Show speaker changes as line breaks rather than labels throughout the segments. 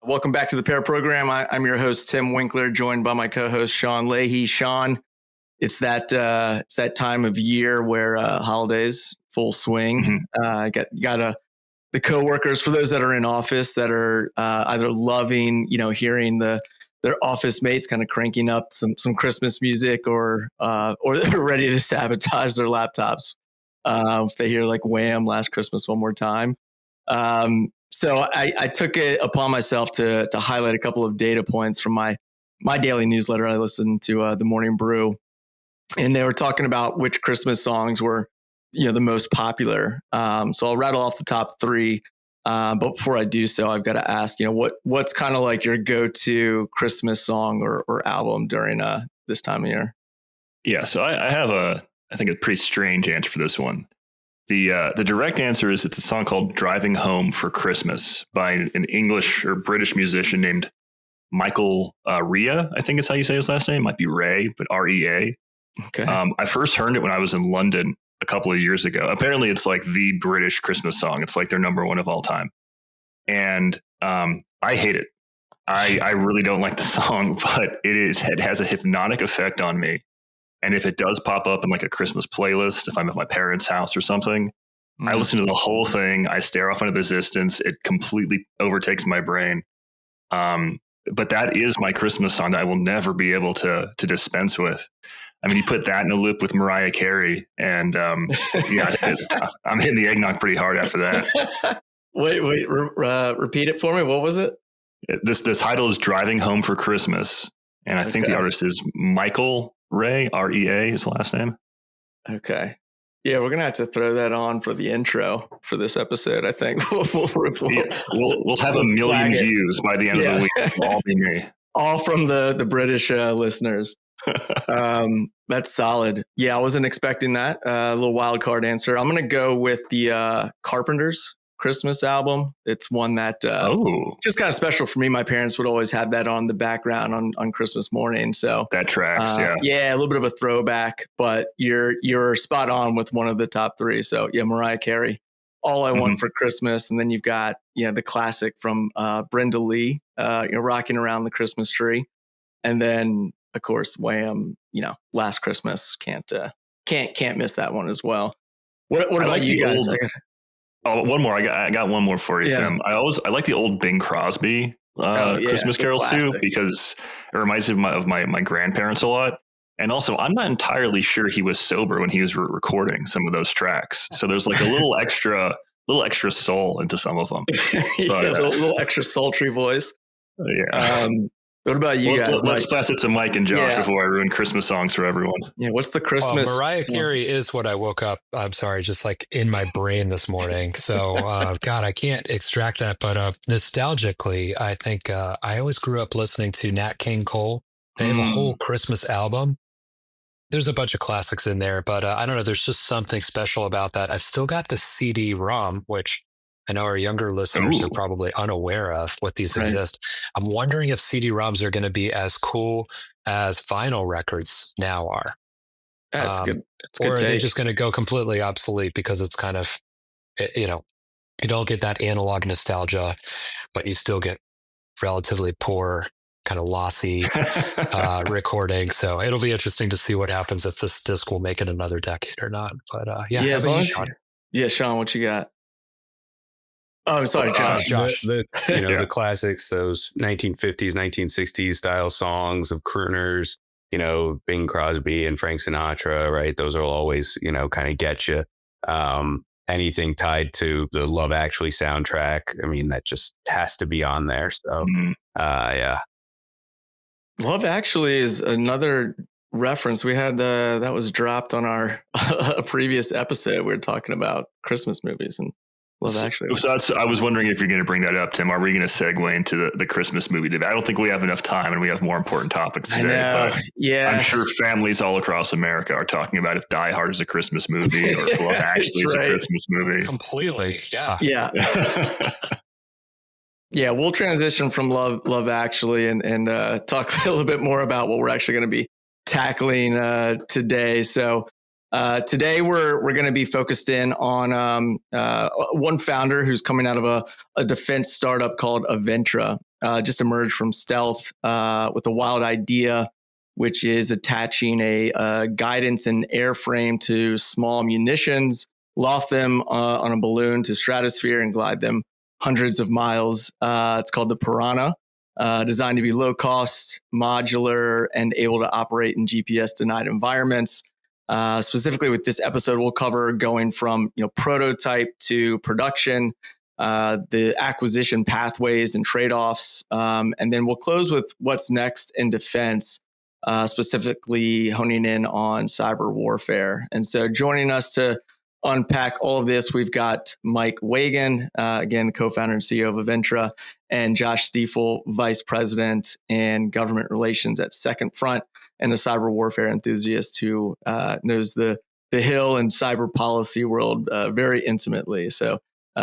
Welcome back to the Pair Program. I'm your host, Tim Winkler, joined by my co-host, Sean Leahy. Sean, it's that time of year where holidays full swing. Got the coworkers, for those that are in office, that are either loving, hearing their office mates kind of cranking up some Christmas music, or they're ready to sabotage their laptops if they hear like Wham! Last Christmas One More Time. So I took it upon myself to highlight a couple of data points from my daily newsletter. I listened to the Morning Brew, and they were talking about which Christmas songs were, the most popular. So I'll rattle off the top three. But before I do so, I've got to ask, what's kind of like your go-to Christmas song or album during this time of year?
Yeah, so I have I think a pretty strange answer for this one. The direct answer is it's a song called "Driving Home for Christmas" by an English or British musician named Michael Rea. I think is how you say his last name. It might be Ray, but Rea.
Okay.
I first heard it when I was in London a couple of years ago. Apparently, it's like the British Christmas song. It's like their number one of all time, and I hate it. I really don't like the song, but it has a hypnotic effect on me. And if it does pop up in like a Christmas playlist, if I'm at my parents' house or something, I listen to the whole thing. I stare off into the distance. It completely overtakes my brain. But that is my Christmas song that I will never be able to dispense with. I mean, you put that in a loop with Mariah Carey, and I'm hitting the eggnog pretty hard after that.
Wait, repeat it for me. What was it?
The title is "Driving Home for Christmas," and I think the artist is Michael Rea, R-E-A is the last name.
Okay. Yeah, we're going to have to throw that on for the intro for this episode, I think. We'll
have a million views by the end of the week. It'll all be me.
All from the British listeners. That's solid. Yeah, I wasn't expecting that. A little wild card answer. I'm going to go with the Carpenters Christmas album. It's one that just kind of special for me. My parents would always have that on the background on Christmas morning. So
that tracks,
yeah, a little bit of a throwback, but you're spot on with one of the top three. So yeah, Mariah Carey, All I Want for Christmas, and then you've got the classic from Brenda Lee, Rocking Around the Christmas Tree, and then of course Wham! Last Christmas. Can't miss that one as well. What about you guys?
Oh, one more. I got one more for you, Tim. I like the old Bing Crosby Christmas carols too, because it reminds me of my grandparents a lot. And also, I'm not entirely sure he was sober when he was recording some of those tracks. So there's like a little extra soul into some of them.
But, a little extra sultry voice.
Yeah.
What about you guys?
Let's pass it to Mike and Josh before I ruin Christmas songs for everyone.
Yeah, what's the Christmas?
Mariah Carey is what I woke up, I'm sorry, just like in my brain this morning. So, God, I can't extract that. But nostalgically, I think I always grew up listening to Nat King Cole. They have a whole Christmas album. There's a bunch of classics in there, but I don't know. There's just something special about that. I've still got the CD-ROM, which I know our younger listeners are probably unaware of what these exist. I'm wondering if CD-ROMs are going to be as cool as vinyl records now are.
That's good.
Or are they just going to go completely obsolete because it's kind of, you don't get that analog nostalgia, but you still get relatively poor, kind of lossy recording. So it'll be interesting to see what happens if this disc will make it another decade or not. But
Sean, what you got? Oh, I'm sorry, Josh.
The classics, those 1950s, 1960s style songs of crooners, Bing Crosby and Frank Sinatra, right? Those will always, kind of get you. Anything tied to the Love Actually soundtrack, I mean, that just has to be on there. So, yeah.
Love Actually is another reference we had that was dropped on our previous episode. We were talking about Christmas movies, and Love Actually.
So I was wondering if you're going to bring that up, Tim. Are we going to segue into the Christmas movie debate? I don't think we have enough time, and we have more important topics today. But I'm sure families all across America are talking about if Die Hard is a Christmas movie or if Love Actually is a Christmas movie.
Completely, yeah.
Yeah, we'll transition from Love Actually and talk a little bit more about what we're actually going to be tackling today. So today we're going to be focused in on one founder who's coming out of a defense startup called Aventra. just emerged from stealth with a wild idea, which is attaching a guidance and airframe to small munitions, loft them on a balloon to stratosphere and glide them hundreds of miles. It's called the Piranha, designed to be low cost, modular, and able to operate in GPS denied environments. Specifically with this episode, we'll cover going from prototype to production, the acquisition pathways and trade-offs, and then we'll close with what's next in defense, specifically honing in on cyber warfare. And so joining us to unpack all of this, we've got Mike Weigand, again, co-founder and CEO of Aventra, and Josh Stiefel, vice president and government relations at Second Front, and a cyber warfare enthusiast who knows the Hill and cyber policy world very intimately. So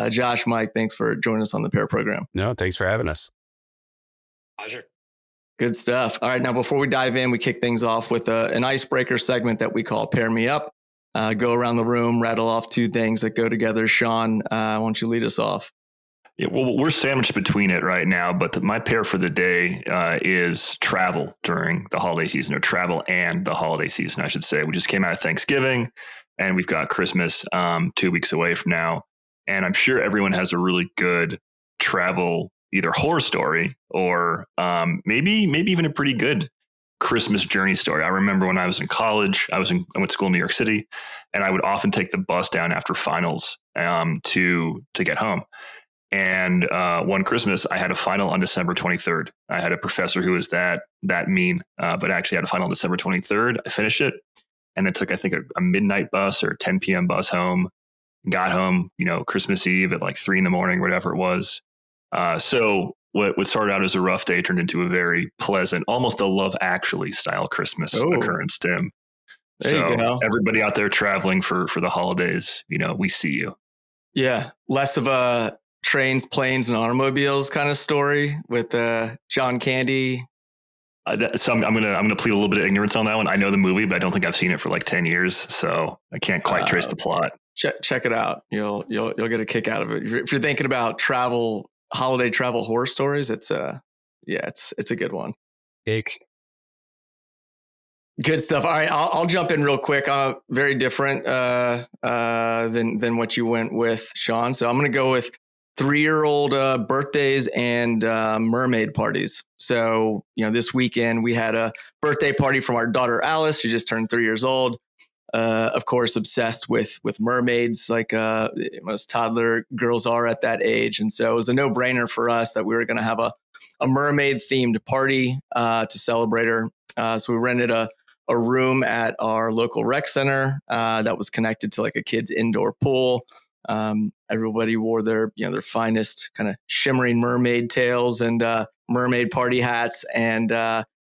Josh, Mike, thanks for joining us on the Pair program.
No, thanks for having us.
Pleasure.
Good stuff. All right, now before we dive in, we kick things off with an icebreaker segment that we call Pair Me Up. Go around the room, rattle off two things that go together. Sean, why don't you lead us off?
Yeah, well, we're sandwiched between it right now, but my pair for the day is travel during the holiday season, or travel and the holiday season, I should say. We just came out of Thanksgiving, and we've got Christmas 2 weeks away from now. And I'm sure everyone has a really good travel, either horror story or maybe even a pretty good Christmas journey story. I remember when I was in college, I went to school in New York City, and I would often take the bus down after finals to get home. And one Christmas, I had a final on December 23rd. I had a professor who was that mean, but actually had a final on December 23rd. I finished it, and then took, I think, a midnight bus or 10 p.m. bus home. Got home, Christmas Eve at like 3 a.m, whatever it was. So what started out as a rough day turned into a very pleasant, almost a Love Actually style Christmas occurrence, Tim.
There you go.
Everybody out there traveling for the holidays, we see you.
Yeah, less of a trains, planes, and automobiles kind of story with John Candy.
So I'm gonna plead a little bit of ignorance on that one. I know the movie, but I don't think I've seen it for like 10 years, so I can't quite trace the plot.
Check it out. You'll get a kick out of it. If you're thinking about holiday travel horror stories, it's a good one.
Jake.
Good stuff. All right, I'll jump in real quick. Very different than what you went with, Sean. So I'm going to go with 3-year-old birthdays and mermaid parties. So this weekend we had a birthday party from our daughter Alice, who just turned 3 years old. Of course, obsessed with mermaids, like most toddler girls are at that age. And so it was a no-brainer for us that we were going to have a mermaid-themed party to celebrate her. So we rented a room at our local rec center that was connected to like a kid's indoor pool. Everybody wore their finest kind of shimmering mermaid tails and mermaid party hats, and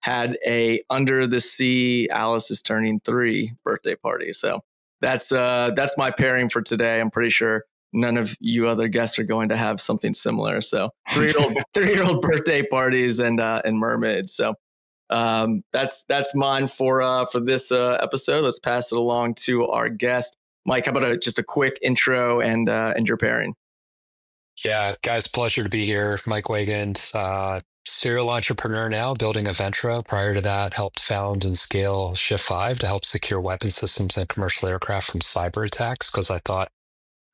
had a under the sea Alice is turning 3 birthday party. So that's my pairing for today. I'm pretty sure none of you other guests are going to have something similar. So 3-year-old birthday parties and mermaids. So that's mine for this episode. Let's pass it along to our guest. Mike, how about just a quick intro and your pairing?
Yeah, guys, pleasure to be here. Mike Weigand, serial entrepreneur now, building Aventra. Prior to that, helped found and scale Shift 5 to help secure weapon systems and commercial aircraft from cyber attacks, because I thought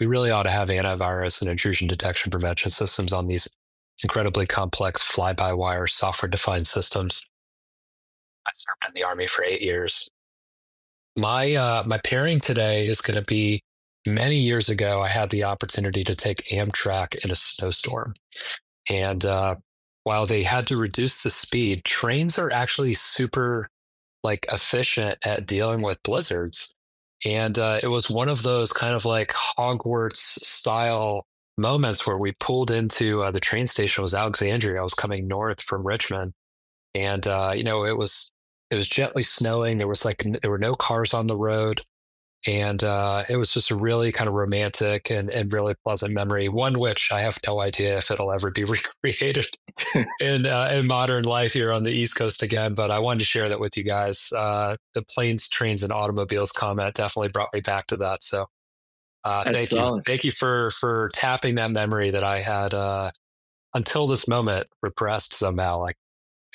we really ought to have antivirus and intrusion detection prevention systems on these incredibly complex fly-by-wire software-defined systems. I served in the Army for 8 years. My pairing today is going to be, many years ago, I had the opportunity to take Amtrak in a snowstorm. And while they had to reduce the speed, trains are actually super efficient at dealing with blizzards. And it was one of those kind of like Hogwarts style moments where we pulled into the train station. It was Alexandria. I was coming north from Richmond. And, it was gently snowing. There were no cars on the road. And it was just a really kind of romantic and really pleasant memory, one which I have no idea if it'll ever be recreated in modern life here on the East Coast again. But I wanted to share that with you guys. The planes, trains, and automobiles comment definitely brought me back to that. So thank you. Thank you for tapping that memory that I had until this moment, repressed somehow. Like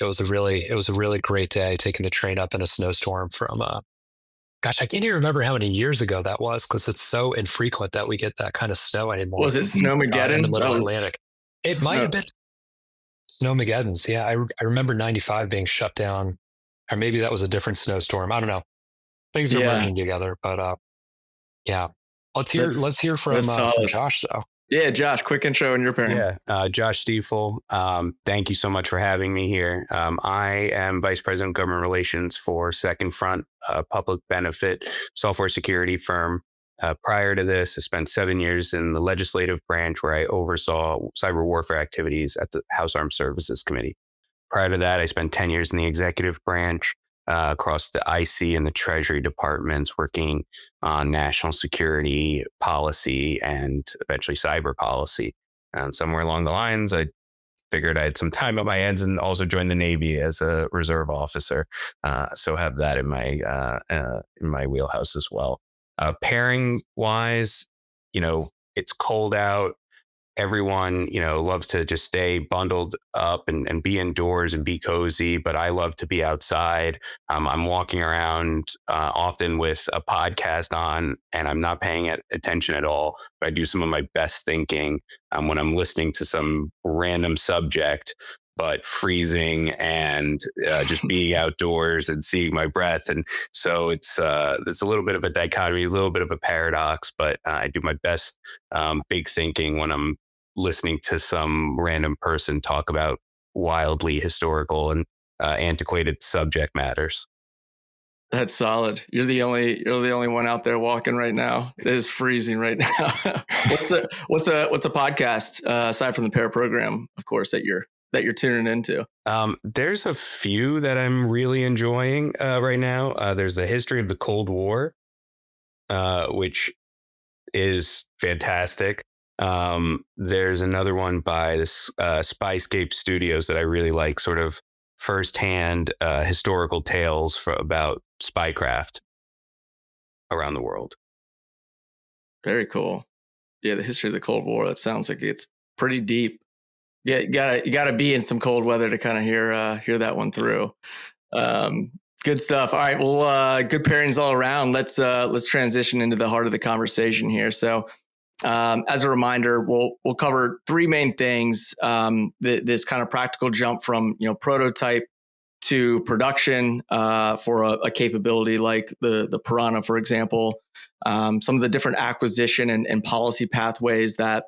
it was a really great day taking the train up in a snowstorm from gosh, I can't even remember how many years ago that was because it's so infrequent that we get that kind of snow anymore
Was it
in the
Snowmageddon? That
middle
was
Atlantic. It might
snow.
have been Snowmageddon's. Yeah, I remember 95 being shut down, or maybe that was a different snowstorm. I don't know. Things are
Yeah,
merging together, but yeah.
that's
Let's hear
that's
from
solid.
Josh though.
Yeah, Josh, quick intro and your pairing.
Yeah, Josh Stiefel. Thank you so much for having me here. I am Vice President of Government Relations for Second Front, a public benefit software security firm. Prior to this, I spent 7 years in the legislative branch where I oversaw cyber warfare activities at the House Armed Services Committee. Prior to that, I spent 10 years in the executive branch across the IC and the Treasury departments, working on national security policy and eventually cyber policy. And somewhere along the lines, I figured I had some time on my hands and also joined the Navy as a reserve officer. So have that in my wheelhouse as well. Pairing wise, it's cold out. Everyone, loves to just stay bundled up and be indoors and be cozy, but I love to be outside. I'm walking around often with a podcast on, and I'm not paying attention at all, but I do some of my best thinking when I'm listening to some random subject, but freezing and just being outdoors and seeing my breath. And so it's a little bit of a dichotomy, a little bit of a paradox, but I do my best big thinking when I'm listening to some random person talk about wildly historical and antiquated subject matters.
That's solid. You're the only one out there walking right now. It is freezing right now. what's a podcast aside from the pair program, of course, that you're tuning into?
There's a few that I'm really enjoying right now. There's the history of the Cold War, which is fantastic. There's another one by this Spyscape Studios that I really like, sort of firsthand historical tales about spycraft around the world.
Very cool. Yeah, the history of the Cold War. That sounds like it's pretty deep. Yeah, you gotta be in some cold weather to kind of hear that one through. Good stuff. All right, well, good pairings all around. Let's transition into the heart of the conversation here. So, as a reminder, we'll cover three main things. This kind of practical jump from prototype to production for a capability like the Piranha, for example. Some of the different acquisition and policy pathways that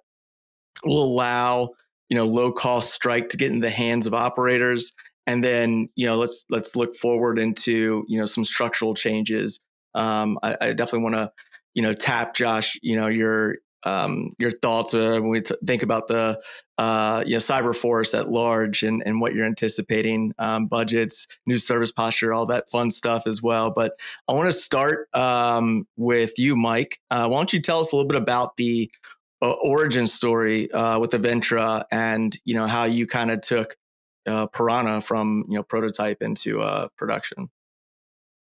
will allow low cost strike to get in the hands of operators, and then let's look forward into some structural changes. I definitely want to tap Josh your thoughts when we think about the cyber force at large and what you're anticipating, budgets, new service posture, all that fun stuff as well. But I want to start with you, Mike. Why don't you tell us a little bit about the origin story with Aventra and how you kind of took Piranha from prototype into production.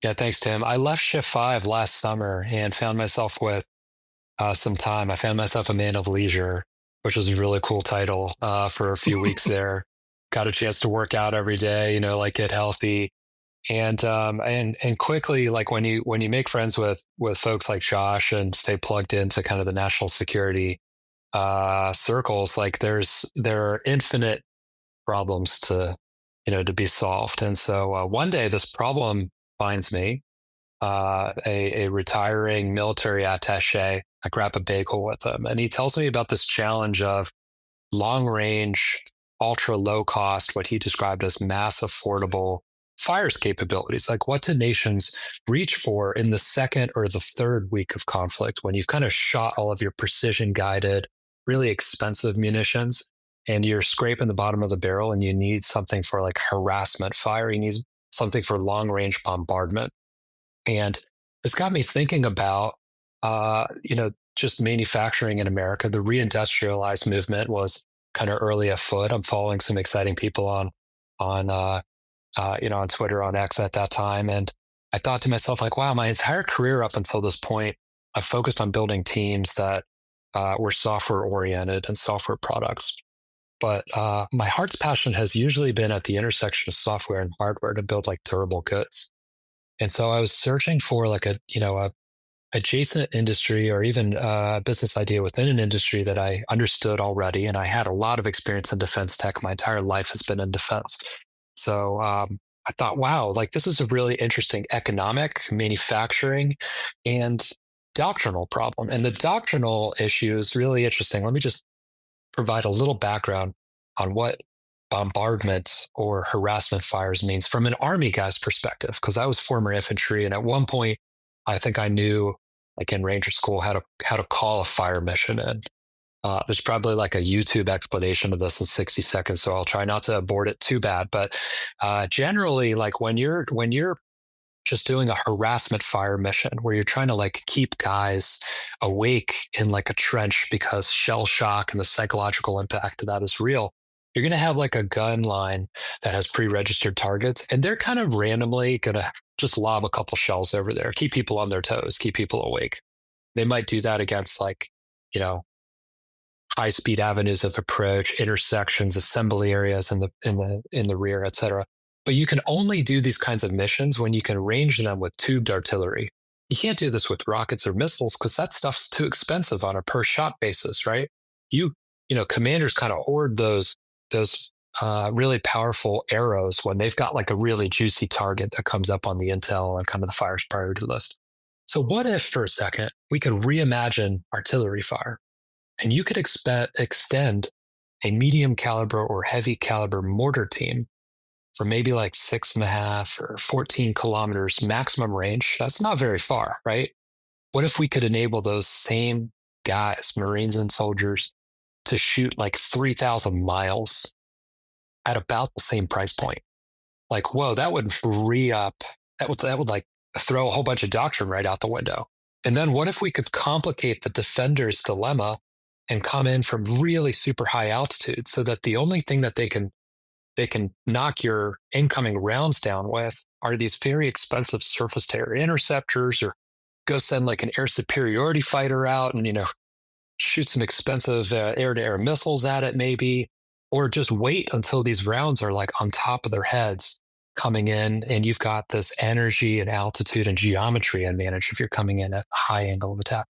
Yeah, thanks, Tim. I left Shift 5 last summer and found myself with some time. I found myself a man of leisure, which was a really cool title for a few weeks there. Got a chance to work out every day, like get healthy. And quickly, like when you make friends with folks like Josh and stay plugged into kind of the national security circles, like there are infinite problems to be solved. And so one day this problem finds me, a retiring military attaché. I grab a bagel with him, and he tells me about this challenge of long range, ultra low cost, what he described as mass affordable fires capabilities. Like, what do nations reach for in the second or the third week of conflict when you've kind of shot all of your precision guided, really expensive munitions and you're scraping the bottom of the barrel and you need something for like harassment fire? You need something for long range bombardment. And it's got me thinking about, just manufacturing in America. The reindustrialized movement was kind of early afoot. I'm following some exciting people on Twitter, on X at that time. And I thought to myself, like, wow, my entire career up until this point, I've focused on building teams that were software oriented and software products. But my heart's passion has usually been at the intersection of software and hardware to build like durable goods. And so I was searching for like a adjacent industry or even a business idea within an industry that I understood already. And I had a lot of experience in defense tech. My entire life has been in defense. So I thought, wow, like this is a really interesting economic, manufacturing, and doctrinal problem. And the doctrinal issue is really interesting. Let me just provide a little background on what bombardment or harassment fires means from an Army guy's perspective, because I was former infantry, and at one point, I think I knew, like in Ranger School, how to call a fire mission in. There's probably like a YouTube explanation of this in 60 seconds, so I'll try not to abort it too bad. But generally, like when you're just doing a harassment fire mission where you're trying to like keep guys awake in like a trench because shell shock and the psychological impact of that is real. You're going to have like a gun line that has pre-registered targets, and they're kind of randomly going to just lob a couple shells over there, keep people on their toes, keep people awake. They might do that against like, you know, high-speed avenues of approach, intersections, assembly areas in the rear, et cetera. But you can only do these kinds of missions when you can range them with tubed artillery. You can't do this with rockets or missiles because that stuff's too expensive on a per shot basis, right? Commanders kind of hoard those really powerful arrows when they've got like a really juicy target that comes up on the intel and kind of the fire's priority list. So what if for a second we could reimagine artillery fire? And you could extend a medium caliber or heavy caliber mortar team for maybe like 6.5 or 14 kilometers maximum range. That's not very far, right? What if we could enable those same guys, Marines and soldiers, to shoot like 3,000 miles at about the same price point? Like, whoa, that would that would like throw a whole bunch of doctrine right out the window. And then what if we could complicate the defender's dilemma and come in from really super high altitude so that the only thing that they can knock your incoming rounds down with are these very expensive surface to air interceptors, or go send like an air superiority fighter out and, shoot some expensive air to air missiles at it maybe, or just wait until these rounds are like on top of their heads coming in and you've got this energy and altitude and geometry advantage if you're coming in at a high angle of attack.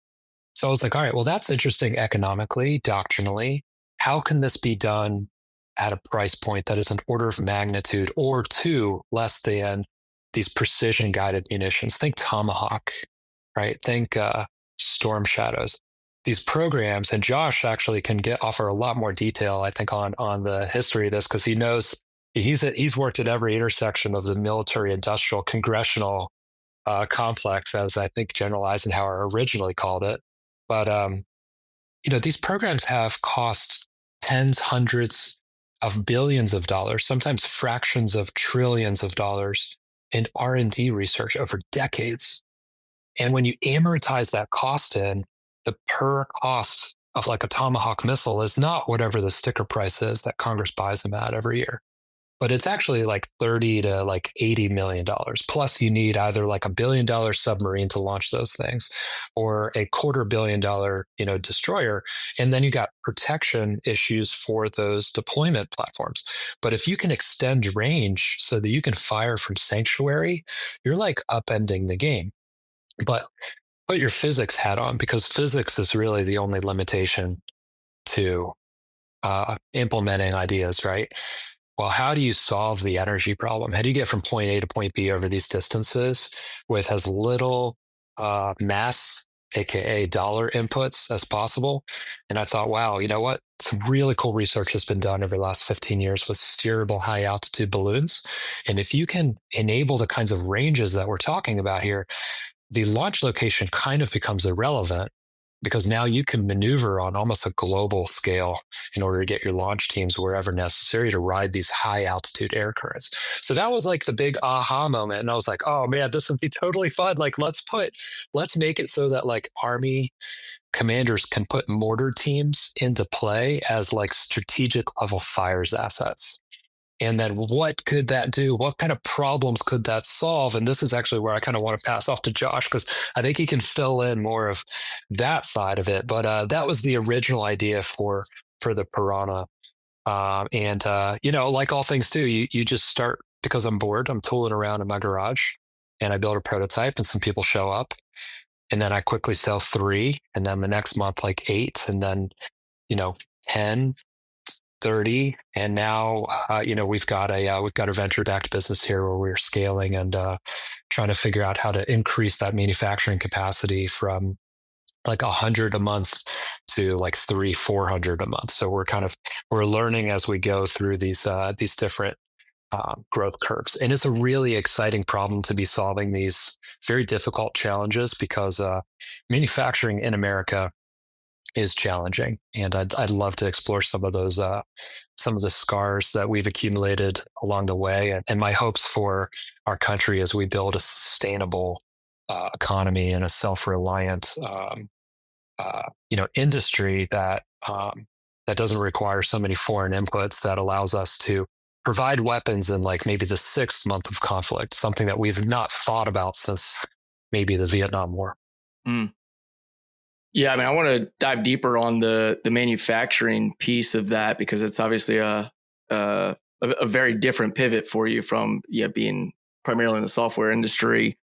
So I was like, all right, well, that's interesting economically, doctrinally. How can this be done at a price point that is an order of magnitude or two less than these precision guided munitions? Think Tomahawk, right? Think Storm Shadows. These programs, and Josh actually can offer a lot more detail, I think, on the history of this, because he knows he's worked at every intersection of the military, industrial, congressional complex, as I think General Eisenhower originally called it. But these programs have cost tens, hundreds of billions of dollars, sometimes fractions of trillions of dollars in R&D research over decades. And when you amortize that cost in, the per cost of like a Tomahawk missile is not whatever the sticker price is that Congress buys them at every year, but it's actually like 30 to like $80 million. Plus you need either like $1 billion submarine to launch those things or a $250 million, destroyer. And then you got protection issues for those deployment platforms. But if you can extend range so that you can fire from sanctuary, you're like upending the game. But put your physics hat on, because physics is really the only limitation to implementing ideas, right? Well, how do you solve the energy problem? How do you get from point A to point B over these distances with as little mass, aka dollar inputs, as possible? And I thought, wow, you know what? Some really cool research has been done over the last 15 years with steerable high altitude balloons. And if you can enable the kinds of ranges that we're talking about here, the launch location kind of becomes irrelevant, because now you can maneuver on almost a global scale in order to get your launch teams wherever necessary to ride these high altitude air currents. So that was like the big aha moment. And I was like, oh man, this would be totally fun. Like, let's make it so that like Army commanders can put mortar teams into play as like strategic level fires assets. And then what could that do? What kind of problems could that solve? And this is actually where I kind of want to pass off to Josh, because I think he can fill in more of that side of it. But that was the original idea for the Piranha Like all things too, you just start because I'm bored. I'm tooling around in my garage, and I build a prototype, and some people show up, and then I quickly sell 3, and then the next month like 8, and then 10, 30, and now we've got a venture-backed business here where we're scaling and trying to figure out how to increase that manufacturing capacity from like 100 a month to like 400 a month. So we're learning as we go through these different growth curves, and it's a really exciting problem to be solving these very difficult challenges because manufacturing in America is challenging, and I'd love to explore some of those some of the scars that we've accumulated along the way, and my hopes for our country as we build a sustainable economy and a self-reliant industry that doesn't require so many foreign inputs, that allows us to provide weapons in like maybe the 6th month of conflict, something that we've not thought about since maybe the Vietnam War.
Mm. Yeah, I mean, I want to dive deeper on the manufacturing piece of that, because it's obviously a very different pivot for you from being primarily in the software industry.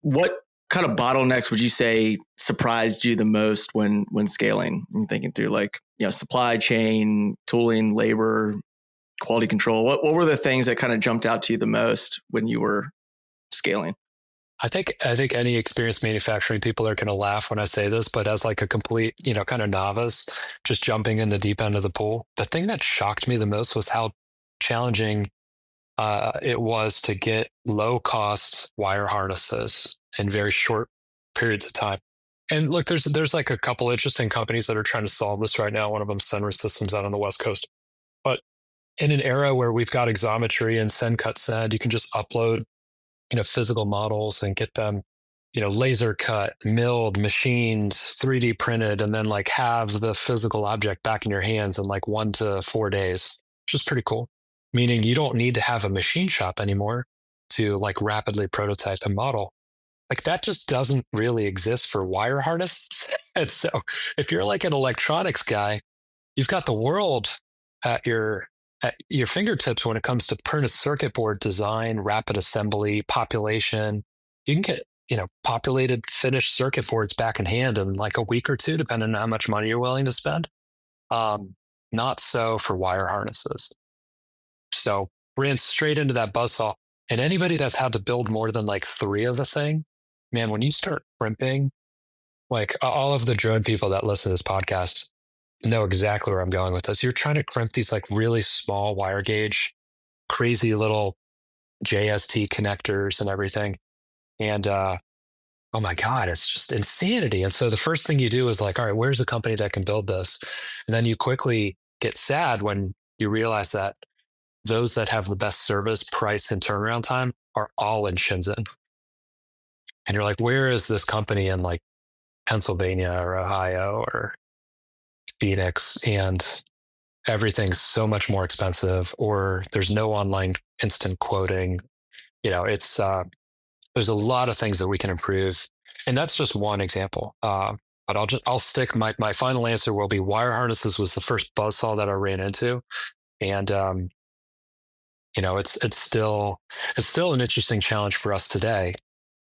What kind of bottlenecks would you say surprised you the most when scaling and thinking through supply chain, tooling, labor, quality control? What were the things that kind of jumped out to you the most when you were scaling?
I think any experienced manufacturing people are going to laugh when I say this, but as like a complete, kind of novice, just jumping in the deep end of the pool, the thing that shocked me the most was how challenging it was to get low cost wire harnesses in very short periods of time. And look, there's like a couple interesting companies that are trying to solve this right now. One of them, Senra Systems, out on the West Coast. But in an era where we've got Xometry and send cut send, you can just upload physical models and get them laser cut, milled, machined, 3D printed, and then like have the physical object back in your hands in like 1 to 4 days, which is pretty cool. Meaning you don't need to have a machine shop anymore to like rapidly prototype a model. Like that just doesn't really exist for wire harnesses. And so if you're like an electronics guy, you've got the world at your fingertips when it comes to printed circuit board design, rapid assembly, population. You can get populated finished circuit boards back in hand in like a week or 2, depending on how much money you're willing to spend. Not so for wire harnesses. So ran straight into that buzzsaw. And anybody that's had to build more than like 3 of the thing, man, when you start crimping, like all of the drone people that listen to this podcast know exactly where I'm going with this. You're trying to crimp these like really small wire gauge, crazy little JST connectors and everything. And oh my God, it's just insanity. And so the first thing you do is like, all right, where's a company that can build this? And then you quickly get sad when you realize that those that have the best service, price, and turnaround time are all in Shenzhen. And you're like, where is this company in like Pennsylvania or Ohio or Phoenix? And everything's so much more expensive, or there's no online instant quoting. It's there's a lot of things that we can improve, and that's just one example. But I'll stick my final answer will be wire harnesses was the first buzzsaw that I ran into, and it's still an interesting challenge for us today.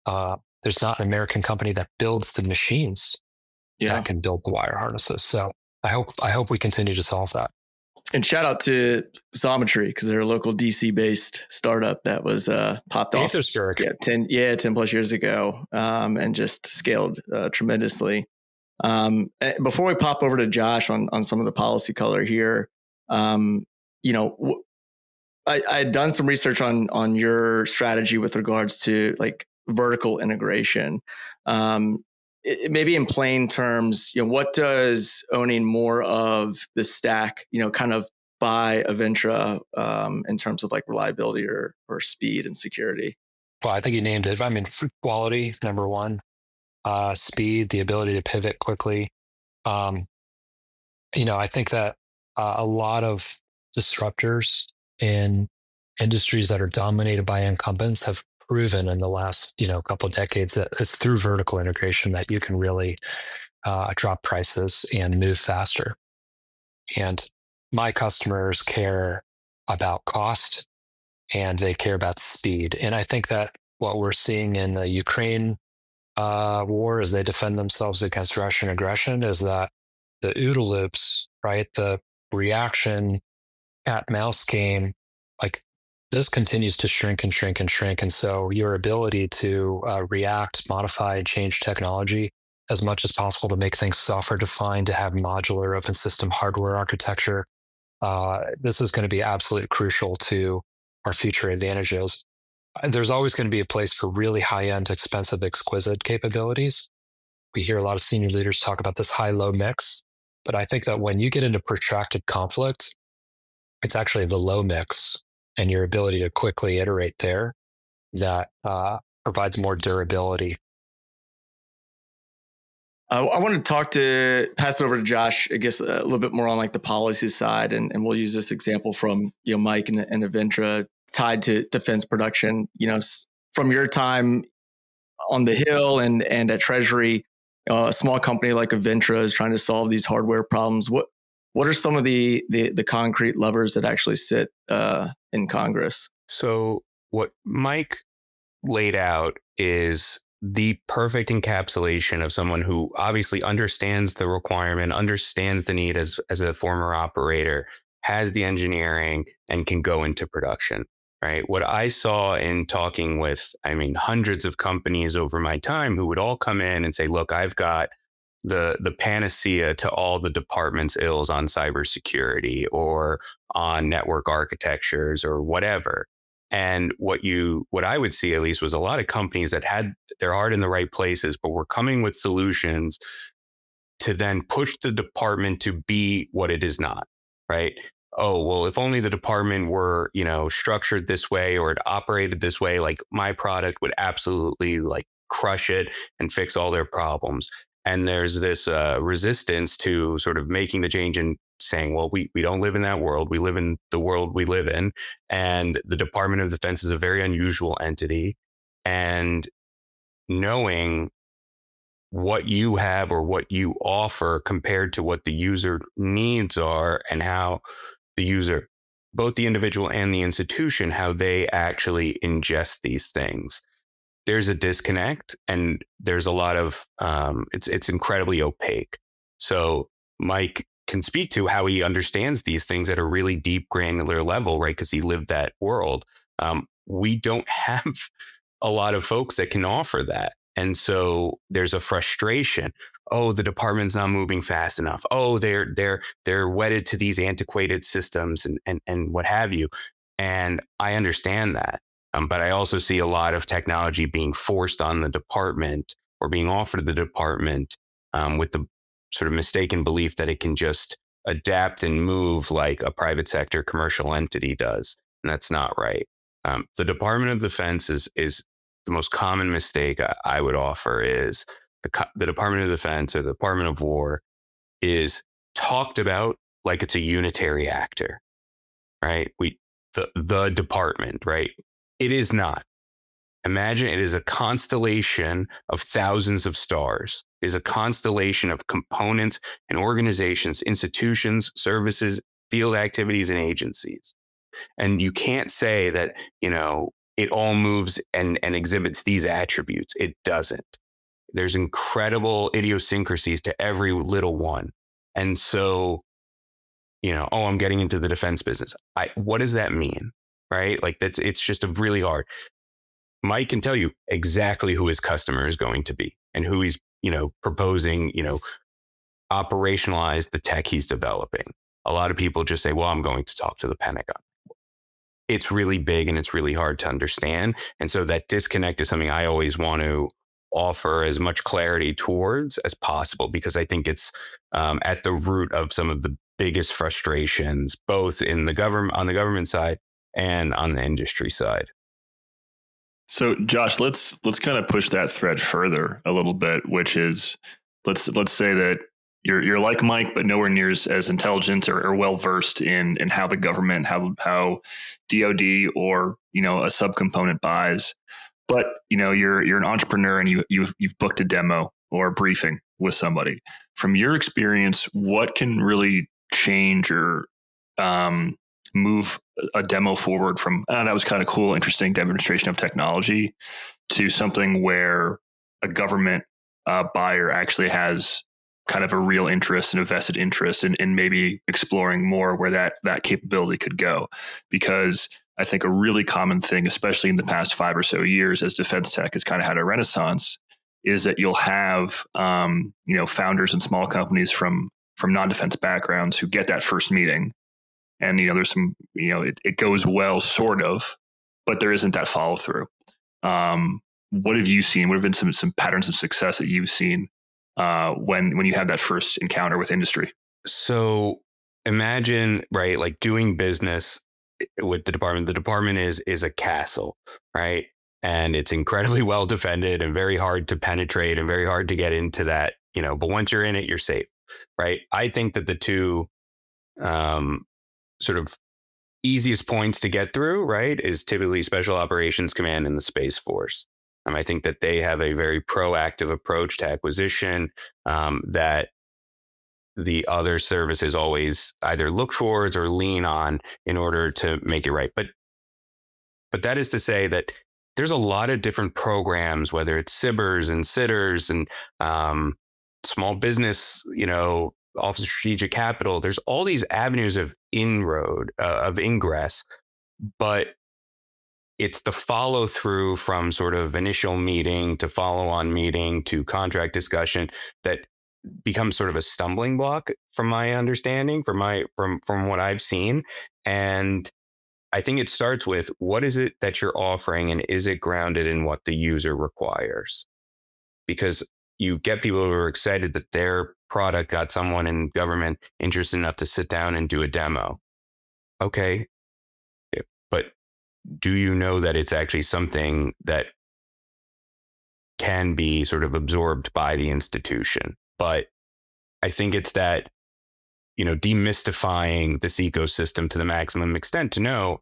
There's not an American company that builds the machines that can build the wire harnesses. So I hope we continue to solve that.
And shout out to Xometry, because they're a local DC based startup that was popped off 10 plus years ago, and just scaled tremendously. Before we pop over to Josh on some of the policy color here, I had done some research on your strategy with regards to like vertical integration. Maybe in plain terms, what does owning more of the stack, kind of buy Aventra in terms of like reliability or speed and security?
Well, I think you named it. I mean, quality, number one, speed, the ability to pivot quickly. I think that a lot of disruptors in industries that are dominated by incumbents have proven in the last couple of decades that it's through vertical integration that you can really drop prices and move faster. And my customers care about cost and they care about speed. And I think that what we're seeing in the Ukraine war as they defend themselves against Russian aggression is that the OODA loops, right? The reaction cat mouse game, like this continues to shrink and shrink and shrink. And so your ability to react, modify, and change technology as much as possible to make things software defined, to have modular open system hardware architecture, this is going to be absolutely crucial to our future advantages. There's always going to be a place for really high-end, expensive, exquisite capabilities. We hear a lot of senior leaders talk about this high-low mix, but I think that when you get into protracted conflict, it's actually the low mix and your ability to quickly iterate there that provides more durability.
I want to pass it over to Josh, I guess, a little bit more on like the policy side, and we'll use this example from Mike and Aventra tied to defense production. From your time on the Hill and at Treasury, a small company like Aventra is trying to solve these hardware problems. What are some of the concrete levers that actually sit in Congress?
So what Mike laid out is the perfect encapsulation of someone who obviously understands the requirement, understands the need as a former operator, has the engineering, and can go into production, right? What I saw in talking with, hundreds of companies over my time who would all come in and say, look, I've got the panacea to all the department's ills on cybersecurity or on network architectures or whatever. And what I would see at least was a lot of companies that had their heart in the right places, but were coming with solutions to then push the department to be what it is not, right? Oh, well, if only the department were, structured this way or it operated this way, like my product would absolutely like crush it and fix all their problems. And there's this resistance to sort of making the change and saying, well, we don't live in that world. We live in the world we live in. And the Department of Defense is a very unusual entity. And knowing what you have or what you offer compared to what the user needs are and how the user, both the individual and the institution, how they actually ingest these things. There's a disconnect and there's a lot of, it's incredibly opaque. So Mike can speak to how he understands these things at a really deep granular level, right? Because he lived that world. We don't have a lot of folks that can offer that. And so there's a frustration. Oh, the department's not moving fast enough. Oh, they're wedded to these antiquated systems and what have you. And I understand that. But I also see a lot of technology being forced on the department or being offered to the department with the sort of mistaken belief that it can just adapt and move like a private sector commercial entity does. And that's not right. The Department of Defense is the most common mistake I would offer is the Department of Defense or the Department of War is talked about like it's a unitary actor, right? The department, right? It is not. Imagine it is a constellation of thousands of stars. It is a constellation of components and organizations, institutions, services, field activities, and agencies. And you can't say that, it all moves and exhibits these attributes. It doesn't. There's incredible idiosyncrasies to every little one. And so, I'm getting into the defense business. What does that mean? Right? Like it's just really hard. Mike can tell you exactly who his customer is going to be and who he's, proposing, operationalize the tech he's developing. A lot of people just say, well, I'm going to talk to the Pentagon. It's really big and it's really hard to understand. And so that disconnect is something I always want to offer as much clarity towards as possible, because I think it's at the root of some of the biggest frustrations, both in the government, on the government side and on the industry side.
So Josh, let's kind of push that thread further a little bit, which is let's say that you're like Mike, but nowhere near as intelligent or well versed in how the government, how DoD or a subcomponent buys. But you're an entrepreneur and you've booked a demo or a briefing with somebody. From your experience, what can really change or move a demo forward from, that was kind of cool, interesting demonstration of technology, to something where a government buyer actually has kind of a real interest and a vested interest in maybe exploring more where that capability could go. Because I think a really common thing, especially in the past 5 or so years, as defense tech has kind of had a renaissance, is that you'll have founders and small companies from non-defense backgrounds who get that first meeting, and there's some it goes well, sort of, but there isn't that follow through. What have you seen? What have been some patterns of success that you've seen when you have that first encounter with industry?
So imagine, right, like doing business with the department. The department is a castle, right? And it's incredibly well defended and very hard to penetrate and very hard to get into that, but once you're in it, you're safe, right? I think that the two sort of easiest points to get through, right, is typically Special Operations Command and the Space Force. I think that they have a very proactive approach to acquisition that the other services always either look towards or lean on in order to make it right. But that is to say that there's a lot of different programs, whether it's SIBRs and SITRs and small business, Office of Strategic Capital. There's all these avenues of ingress, but it's the follow through from sort of initial meeting to follow on meeting to contract discussion that becomes sort of a stumbling block, from my understanding, from what I've seen. And I think it starts with, what is it that you're offering, and is it grounded in what the user requires? Because you get people who are excited that their product got someone in government interested enough to sit down and do a demo. Okay, but do you know that it's actually something that can be sort of absorbed by the institution? But I think it's that, demystifying this ecosystem to the maximum extent to know,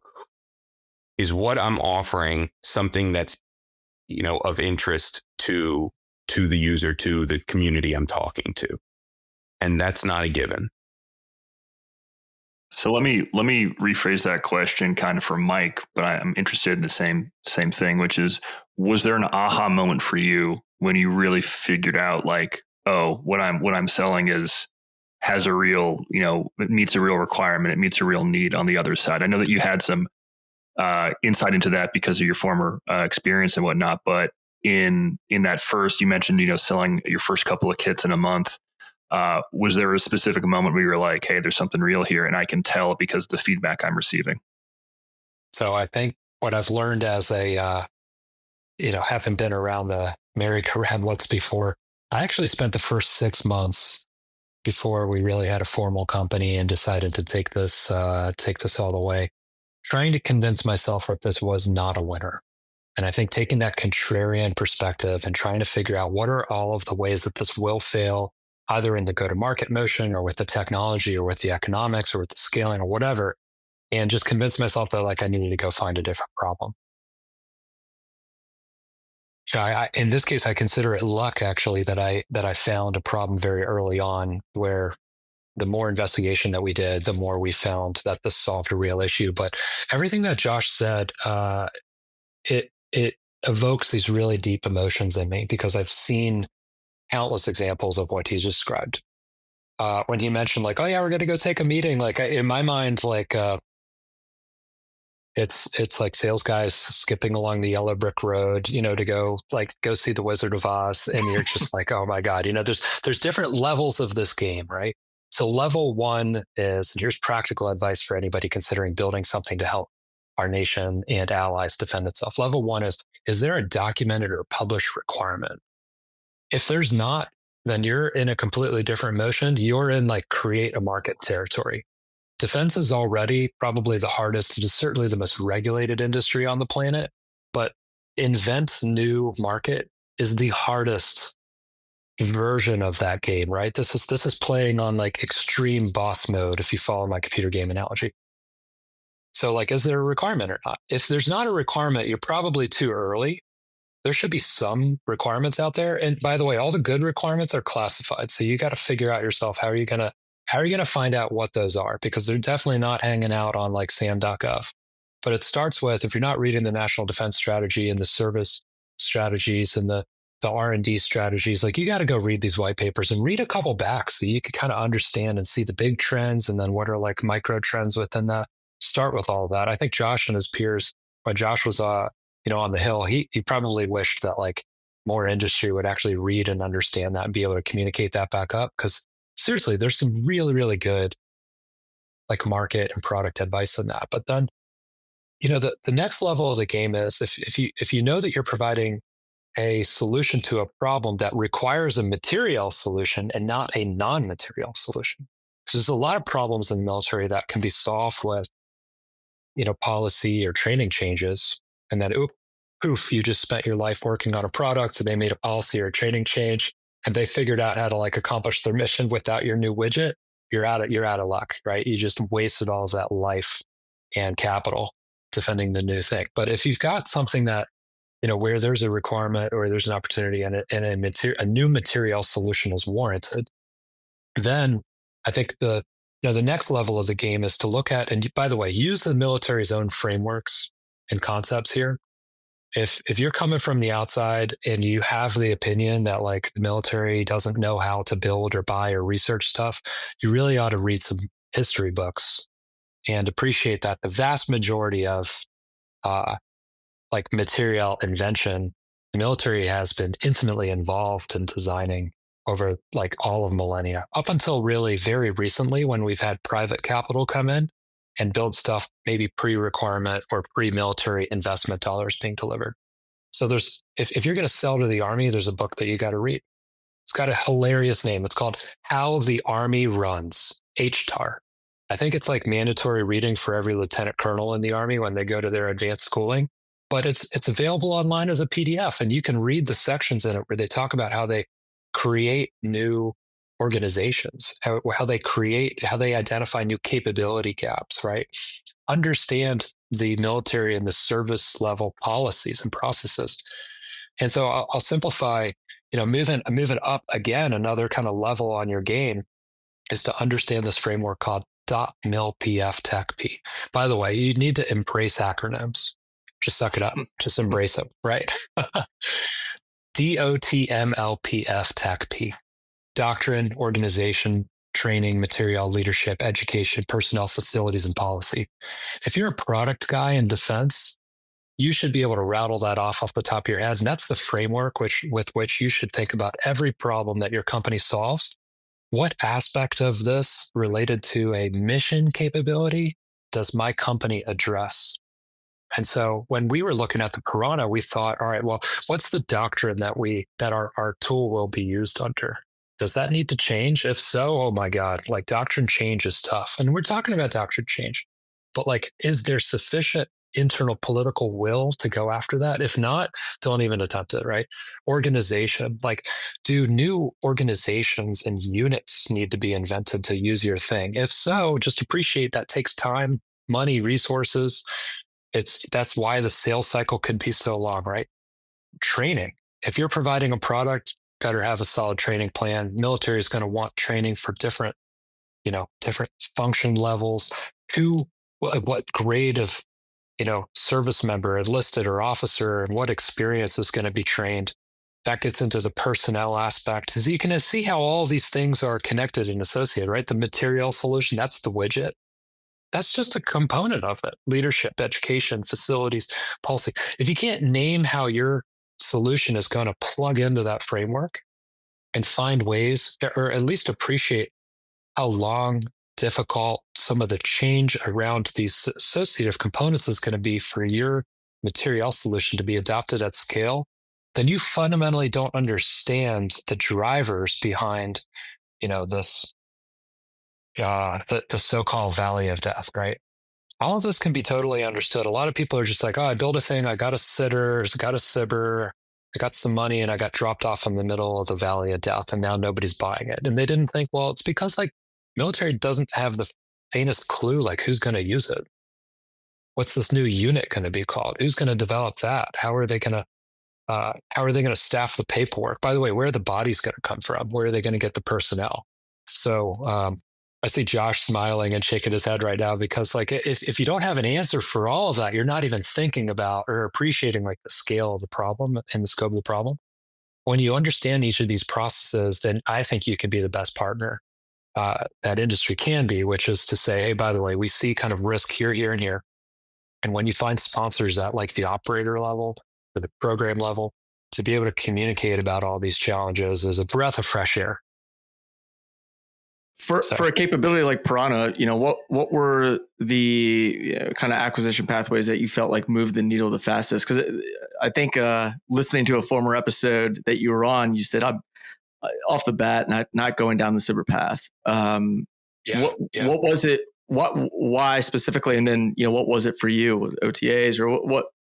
is what I'm offering something that's, of interest to the user, to the community I'm talking to? And that's not a given.
So let me rephrase that question kind of for Mike, but I'm interested in the same thing, which is, was there an aha moment for you when you really figured out, like, oh, what I'm selling has a real, it meets a real requirement, it meets a real need on the other side? I know that you had some insight into that because of your former experience and whatnot, but in that first, you mentioned, selling your first couple of kits in a month. Was there a specific moment where you were like, hey, there's something real here, and I can tell because of the feedback I'm receiving?
So I think what I've learned as a, having been around the merry-go-round once before, I actually spent the first 6 months before we really had a formal company and decided to take this all the way, trying to convince myself that this was not a winner. And I think taking that contrarian perspective and trying to figure out what are all of the ways that this will fail, either in the go-to-market motion or with the technology or with the economics or with the scaling or whatever, and just convince myself that, like, I needed to go find a different problem. In this case, I consider it luck, actually, that I found a problem very early on, where the more investigation that we did, the more we found that this solved a real issue. But everything that Josh said, it evokes these really deep emotions in me, because I've seen countless examples of what he's described. When he mentioned, like, oh yeah, we're going to go take a meeting, like, in my mind, like, it's like sales guys skipping along the yellow brick road, to go see the Wizard of Oz, and you're just like, oh my God, there's different levels of this game, right? So level one is, and here's practical advice for anybody considering building something to help our nation and allies defend itself. Level one is there a documented or published requirement? If there's not, then you're in a completely different motion. You're in, like, create a market territory. Defense is already probably the hardest. It is certainly the most regulated industry on the planet, but invent new market is the hardest version of that game, right? This is playing on, like, extreme boss mode, if you follow my computer game analogy. So, like, is there a requirement or not? If there's not a requirement, you're probably too early. There should be some requirements out there. And by the way, all the good requirements are classified. So you got to figure out yourself, how are you going How are you going to find out what those are? Because they're definitely not hanging out on like SAM.gov. But it starts with, if you're not reading the National Defense Strategy and the service strategies and the R&D strategies, like you got to go read these white papers and read a couple back so you can kind of understand and see the big trends and then what are like micro trends within that. Start with all of that. I think Josh and his peers, when Josh was on the Hill, he probably wished that like more industry would actually read and understand that and be able to communicate that back up. Because seriously, there's some really, really good like market and product advice in that. But then, the next level of the game is if you know that you're providing a solution to a problem that requires a material solution and not a non-material solution. Because there's a lot of problems in the military that can be solved with, policy or training changes. And then, poof, you just spent your life working on a product and they made a policy or a training change and they figured out how to like accomplish their mission without your new widget. You're out of luck, right? You just wasted all of that life and capital defending the new thing. But if you've got something that, where there's a requirement or there's an opportunity and a new material solution is warranted, then I think the next level of the game is to look at, and by the way, use the military's own frameworks and concepts here. If you're coming from the outside and you have the opinion that like the military doesn't know how to build or buy or research stuff, you really ought to read some history books and appreciate that the vast majority of like material invention, the military has been intimately involved in designing over like all of millennia, up until really very recently when we've had private capital come in and build stuff maybe pre-requirement or pre-military investment dollars being delivered. So there's, if you're going to sell to the Army, there's a book that you got to read. It's got a hilarious name. It's called How the Army Runs, HTAR. I think it's like mandatory reading for every lieutenant colonel in the Army when they go to their advanced schooling. But it's available online as a PDF, and you can read the sections in it where they talk about how they create new organizations, how they identify new capability gaps, right? Understand the military and the service level policies and processes. And so I'll simplify, moving up again, another kind of level on your game is to understand this framework called .mil-PF TechP. By the way, you need to embrace acronyms. Just suck it up. Just embrace them, right? DOTMLPF TechP. Doctrine, organization, training, material, leadership, education, personnel, facilities, and policy. If you're a product guy in defense, you should be able to rattle that off the top of your head. And that's the framework with which you should think about every problem that your company solves. What aspect of this related to a mission capability does my company address? And so when we were looking at the Piranha, we thought, all right, well, what's the doctrine that our tool will be used under? Does that need to change? If so, oh my God, like doctrine change is tough. And we're talking about doctrine change, but like, is there sufficient internal political will to go after that? If not, don't even attempt it, right? Organization, like, do new organizations and units need to be invented to use your thing? If so, just appreciate that takes time, money, resources. That's why the sales cycle could be so long, right? Training. If you're providing a product, better have a solid training plan. Military is going to want training for different function levels. What grade of, service member, enlisted or officer, and what experience is going to be trained. That gets into the personnel aspect. So you can see how all these things are connected and associated, right? The material solution, that's the widget. That's just a component of it. Leadership, education, facilities, policy. If you can't name how your solution is going to plug into that framework and find ways, or at least appreciate how long, difficult some of the change around these associative components is going to be for your material solution to be adopted at scale, then you fundamentally don't understand the drivers behind, this the so-called valley of death, right? All of this can be totally understood. A lot of people are just like, oh, I built a thing, I got a sitter, got a sibber, I got some money, and I got dropped off in the middle of the valley of death, and now nobody's buying it. And they didn't think, well, it's because like military doesn't have the faintest clue like who's going to use it. What's this new unit going to be called? Who's going to develop that? How are they going to staff the paperwork? By the way, where are the bodies going to come from? Where are they going to get the personnel? So I see Josh smiling and shaking his head right now because like if you don't have an answer for all of that, you're not even thinking about or appreciating like the scale of the problem and the scope of the problem. When you understand each of these processes, then I think you can be the best partner that industry can be, which is to say, hey, by the way, we see kind of risk here, here, and here. And when you find sponsors at like the operator level or the program level, to be able to communicate about all these challenges is a breath of fresh air.
For a capability like Piranha, what were the kind of acquisition pathways that you felt like moved the needle the fastest? Because I think listening to a former episode that you were on, you said I'm off the bat not going down the cyber path. What was it? Why specifically? And then what was it for you? OTAs or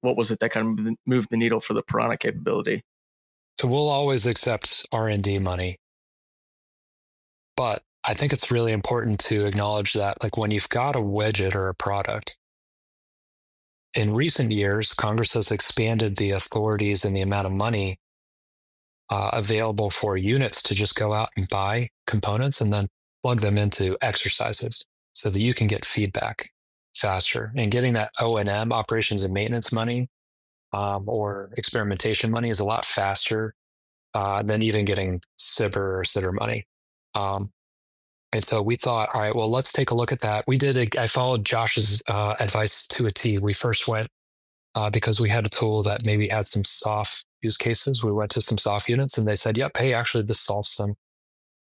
what was it that kind of moved the needle for the Piranha capability?
So we'll always accept R&D money, but I think it's really important to acknowledge that like when you've got a widget or a product, in recent years, Congress has expanded the authorities and the amount of money available for units to just go out and buy components and then plug them into exercises so that you can get feedback faster. And getting that O&M, operations and maintenance money, or experimentation money is a lot faster than even getting CIBR or SIDR money. And so we thought, all right, well, let's take a look at that. I followed Josh's advice to a T. We first went because we had a tool that maybe had some soft use cases. We went to some soft units and they said, yep, hey, actually this solves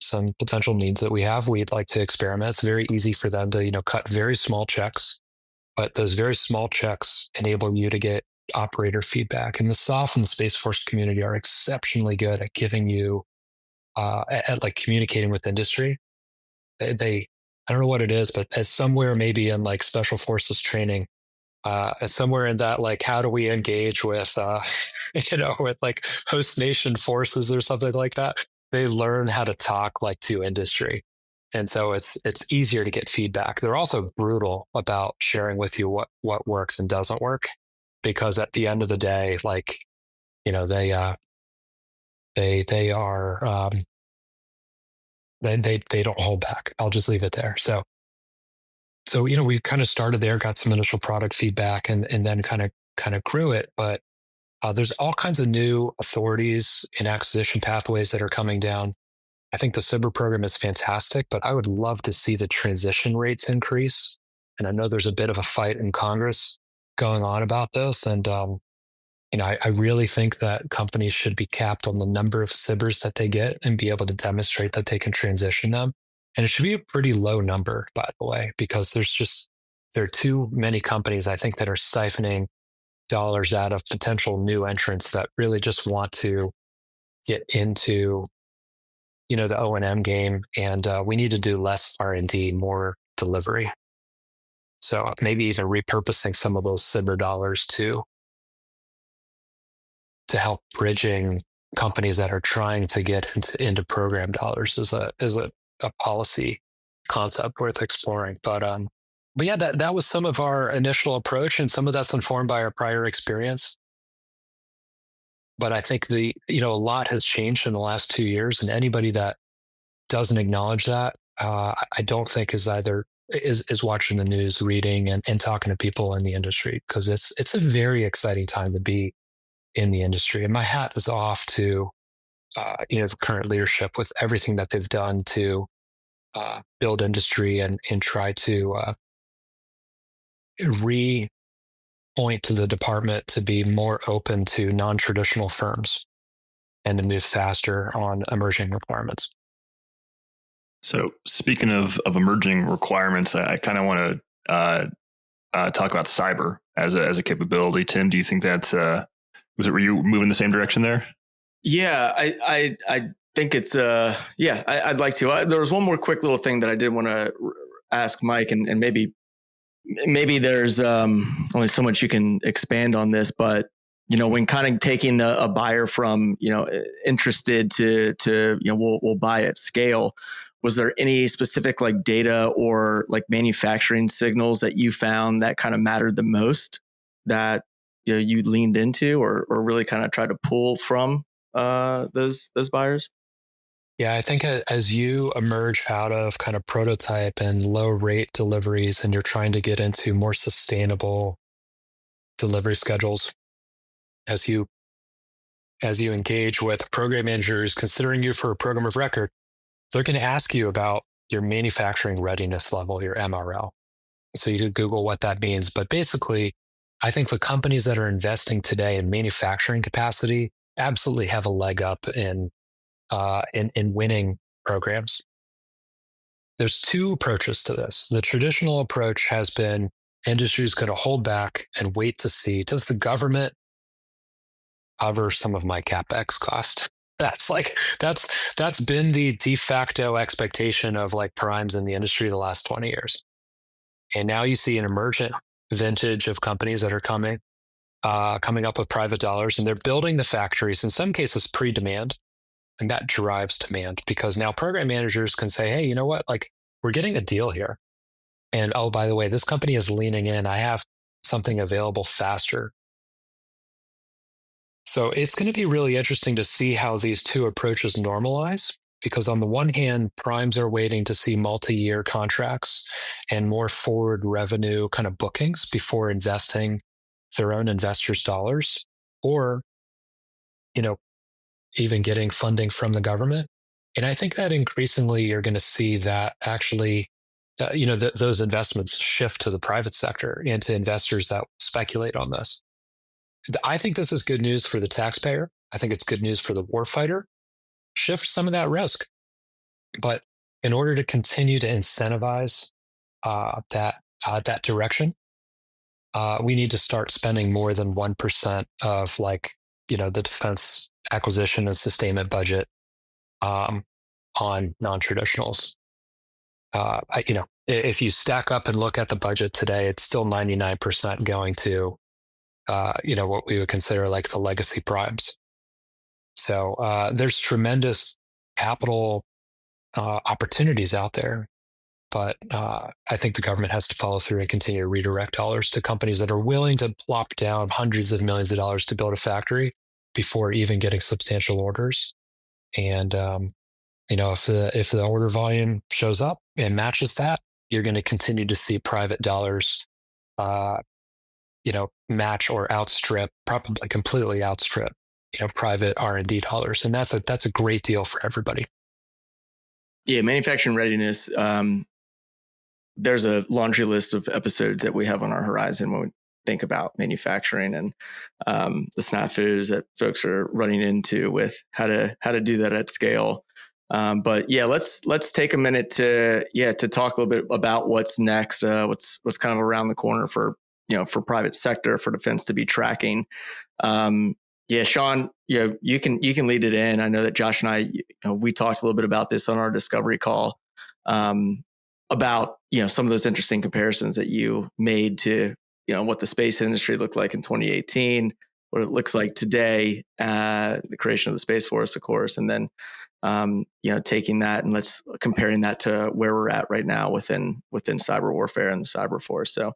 some potential needs that we have. We'd like to experiment. It's very easy for them to, cut very small checks, but those very small checks enable you to get operator feedback. And the soft and the Space Force community are exceptionally good at giving you, at like communicating with industry. They I don't know what it is, but as somewhere maybe in like special forces training, somewhere in that, like, how do we engage with, with like host nation forces or something like that? They learn how to talk like to industry. And so it's easier to get feedback. They're also brutal about sharing with you what works and doesn't work, because at the end of the day, like, they are, they don't hold back. I'll just leave it there. So we kind of started there, got some initial product feedback, and then kind of grew it. But there's all kinds of new authorities and acquisition pathways that are coming down. I think the CIBR program is fantastic, but I would love to see the transition rates increase. And I know there's a bit of a fight in Congress going on about this. And I really think that companies should be capped on the number of CIBRs that they get and be able to demonstrate that they can transition them. And it should be a pretty low number, by the way, because there are too many companies, I think, that are siphoning dollars out of potential new entrants that really just want to get into, the O&M game. And we need to do less R&D, more delivery. So maybe even repurposing some of those CIBR dollars to help bridging companies that are trying to get into program dollars is a policy concept worth exploring. But yeah, that was some of our initial approach, and some of that's informed by our prior experience. But I think a lot has changed in the last 2 years, and anybody that doesn't acknowledge that, I don't think is watching the news, reading, and talking to people in the industry, because it's a very exciting time to be in the industry. And my hat is off to the current leadership with everything that they've done to build industry and try to re-point to the department to be more open to non-traditional firms and to move faster on emerging requirements.
So speaking of emerging requirements, I kind of want to talk about cyber as a capability. Tim, do you think that's were you moving the same direction there?
Yeah, I think it's I'd like to. There was one more quick little thing that I did want to ask Mike, and maybe there's only so much you can expand on this, but when kind of taking a buyer from interested to we'll buy at scale, was there any specific like data or like manufacturing signals that you found that kind of mattered the most that you leaned into or really kind of tried to pull from those buyers?
Yeah, I think as you emerge out of kind of prototype and low rate deliveries and you're trying to get into more sustainable delivery schedules, as you engage with program managers considering you for a program of record, they're going to ask you about your manufacturing readiness level, your MRL. So you could Google what that means. But basically, I think the companies that are investing today in manufacturing capacity absolutely have a leg up in winning programs. There's two approaches to this. The traditional approach has been industry is going to hold back and wait to see, does the government cover some of my CapEx cost? That's been the de facto expectation of like primes in the industry the last 20 years. And now you see an emergent vintage of companies that are coming up with private dollars, and they're building the factories, in some cases pre-demand. And that drives demand because now program managers can say, hey, you know what? Like, we're getting a deal here. And oh, by the way, this company is leaning in. I have something available faster. So it's going to be really interesting to see how these two approaches normalize. Because on the one hand, primes are waiting to see multi-year contracts and more forward revenue kind of bookings before investing their own investors' dollars, or, even getting funding from the government. And I think that increasingly you're going to see that actually, those investments shift to the private sector and to investors that speculate on this. I think this is good news for the taxpayer. I think it's good news for the warfighter. Shift some of that risk. But in order to continue to incentivize that direction, we need to start spending more than 1% of the defense acquisition and sustainment budget on non-traditionals. If you stack up and look at the budget today, it's still 99% going to, what we would consider like the legacy primes. So there's tremendous capital opportunities out there, but I think the government has to follow through and continue to redirect dollars to companies that are willing to plop down hundreds of millions of dollars to build a factory before even getting substantial orders. And if the order volume shows up and matches that, you're going to continue to see private dollars, match or outstrip, probably completely outstrip, private R&D dollars, and that's a great deal for everybody.
Yeah, manufacturing readiness. There's a laundry list of episodes that we have on our horizon when we think about manufacturing and the snafus that folks are running into with how to do that at scale. But yeah, let's take a minute to talk a little bit about what's next, what's kind of around the corner for private sector, for defense to be tracking. Sean, you can lead it in. I know that Josh and I, we talked a little bit about this on our discovery call, about some of those interesting comparisons that you made to what the space industry looked like in 2018, what it looks like today, the creation of the Space Force, of course, and then taking that and let's comparing that to where we're at right now within cyber warfare and the cyber force. So,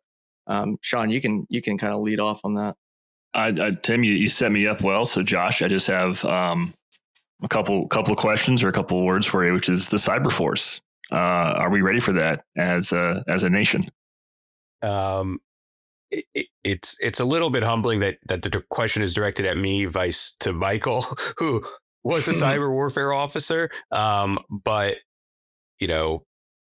Sean, you can kind of lead off on that.
Tim, you set me up well. So, Josh, I just have a couple of questions or a couple of words for you, which is the cyber force. Are we ready for that as a nation?
It's a little bit humbling that the question is directed at me, vice to Michael, who was a cyber warfare officer. But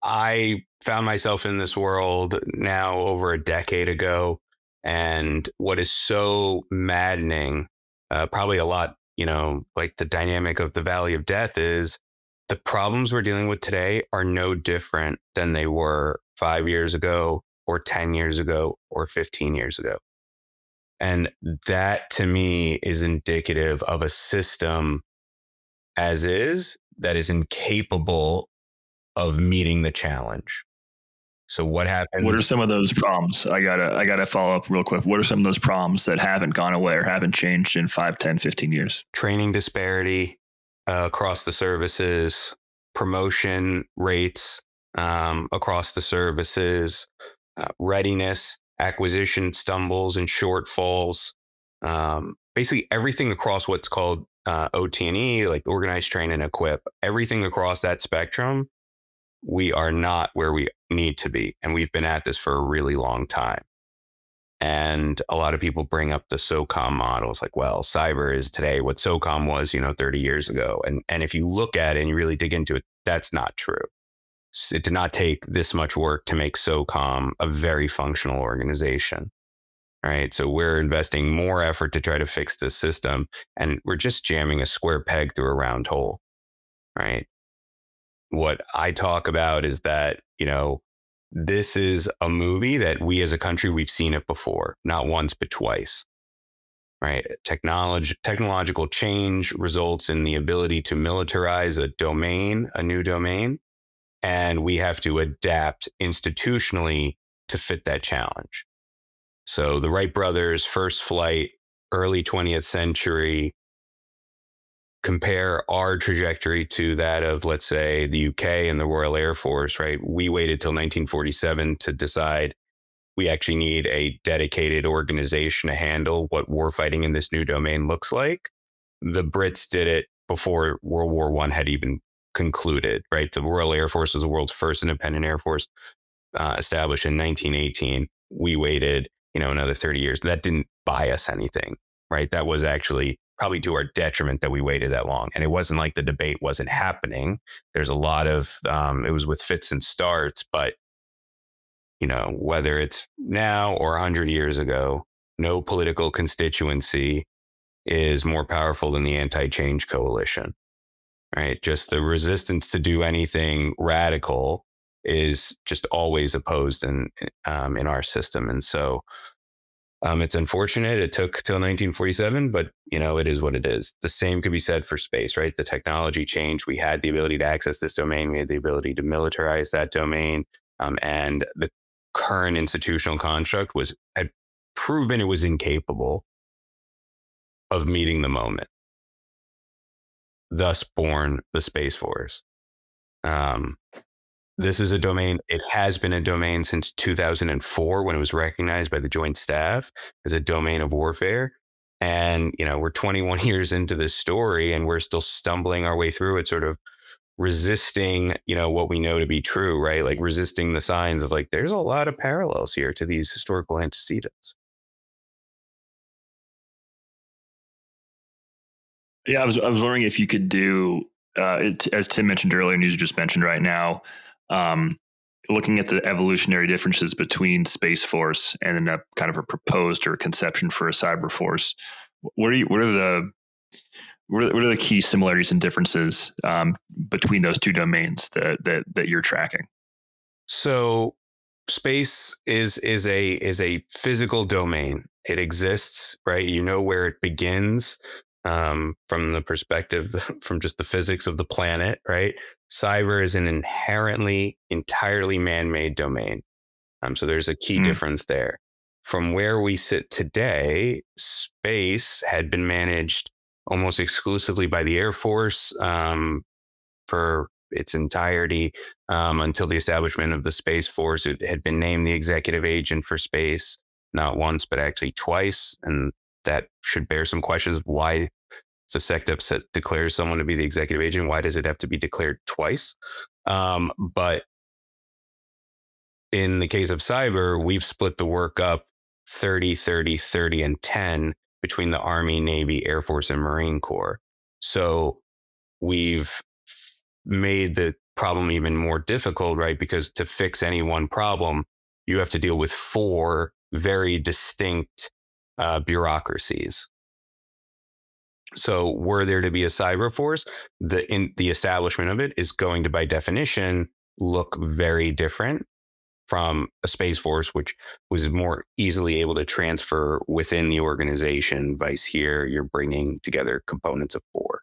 I found myself in this world now over a decade ago, and what is so maddening, probably a lot, like the dynamic of the Valley of Death, is the problems we're dealing with today are no different than they were 5 years ago or 10 years ago or 15 years ago. And that to me is indicative of a system as is that is incapable of meeting the challenge. So what happens?
What are some of those problems? I gotta follow up real quick. What are some of those problems that haven't gone away or haven't changed in 5, 10, 15 years?
Training disparity across the services, promotion rates across the services, readiness, acquisition stumbles and shortfalls, basically everything across what's called OT&E, like organize, train, and equip, everything across that spectrum, we are not where we need to be. And we've been at this for a really long time. And a lot of people bring up the SOCOM models like, well, cyber is today what SOCOM was, 30 years ago. And if you look at it and you really dig into it, that's not true. It did not take this much work to make SOCOM a very functional organization. Right. So we're investing more effort to try to fix this system, and we're just jamming a square peg through a round hole. Right. What I talk about is that, this is a movie that we as a country, we've seen it before, not once, but twice. Right. Technological change results in the ability to militarize a new domain, and we have to adapt institutionally to fit that challenge. So the Wright brothers, first flight, early 20th century, compare our trajectory to that of, let's say, the UK and the Royal Air Force, right? We waited till 1947 to decide we actually need a dedicated organization to handle what warfighting in this new domain looks like. The Brits did it before World War I had even concluded, right? The Royal Air Force was the world's first independent air force, established in 1918. We waited, another 30 years. That didn't buy us anything, right? That was actually probably to our detriment that we waited that long. And it wasn't like the debate wasn't happening. There's a lot of, it was with fits and starts, but, whether it's now or 100 years ago, no political constituency is more powerful than the anti-change coalition, right? Just the resistance to do anything radical is just always opposed in our system. And so it's unfortunate it took till 1947, but it is what it is. The same could be said for space, right? The technology changed. We had the ability to access this domain. We had the ability to militarize that domain. And the current institutional construct had proven it was incapable of meeting the moment. Thus born the Space Force. This is a domain. It has been a domain since 2004 when it was recognized by the Joint Staff as a domain of warfare. And, we're 21 years into this story and we're still stumbling our way through it, sort of resisting, what we know to be true, right? Like resisting the signs of like, there's a lot of parallels here to these historical antecedents.
Yeah, I was wondering if you could do, as Tim mentioned earlier, and you just mentioned right now, looking at the evolutionary differences between Space Force and a kind of a proposed or a conception for a cyber force. What are the key similarities and differences between those two domains that you're tracking?
So, space is a physical domain. It exists, right? You know where it begins. From the perspective, from just the physics of the planet, right? Cyber is an inherently, entirely man-made domain. So there's a key difference there. From where we sit today, space had been managed almost exclusively by the Air Force for its entirety until the establishment of the Space Force. It had been named the executive agent for space, not once, but actually twice. And that should bear some questions of why the SecDef declares someone to be the executive agent. Why does it have to be declared twice? But in the case of cyber, we've split the work up 30, 30, 30, and 10 between the Army, Navy, Air Force, and Marine Corps. So we've made the problem even more difficult, right? Because to fix any one problem, you have to deal with 4 very distinct bureaucracies. So were there to be a cyber force, the establishment of it is going to, by definition, look very different from a Space Force, which was more easily able to transfer within the organization. Vice here, you're bringing together components of 4.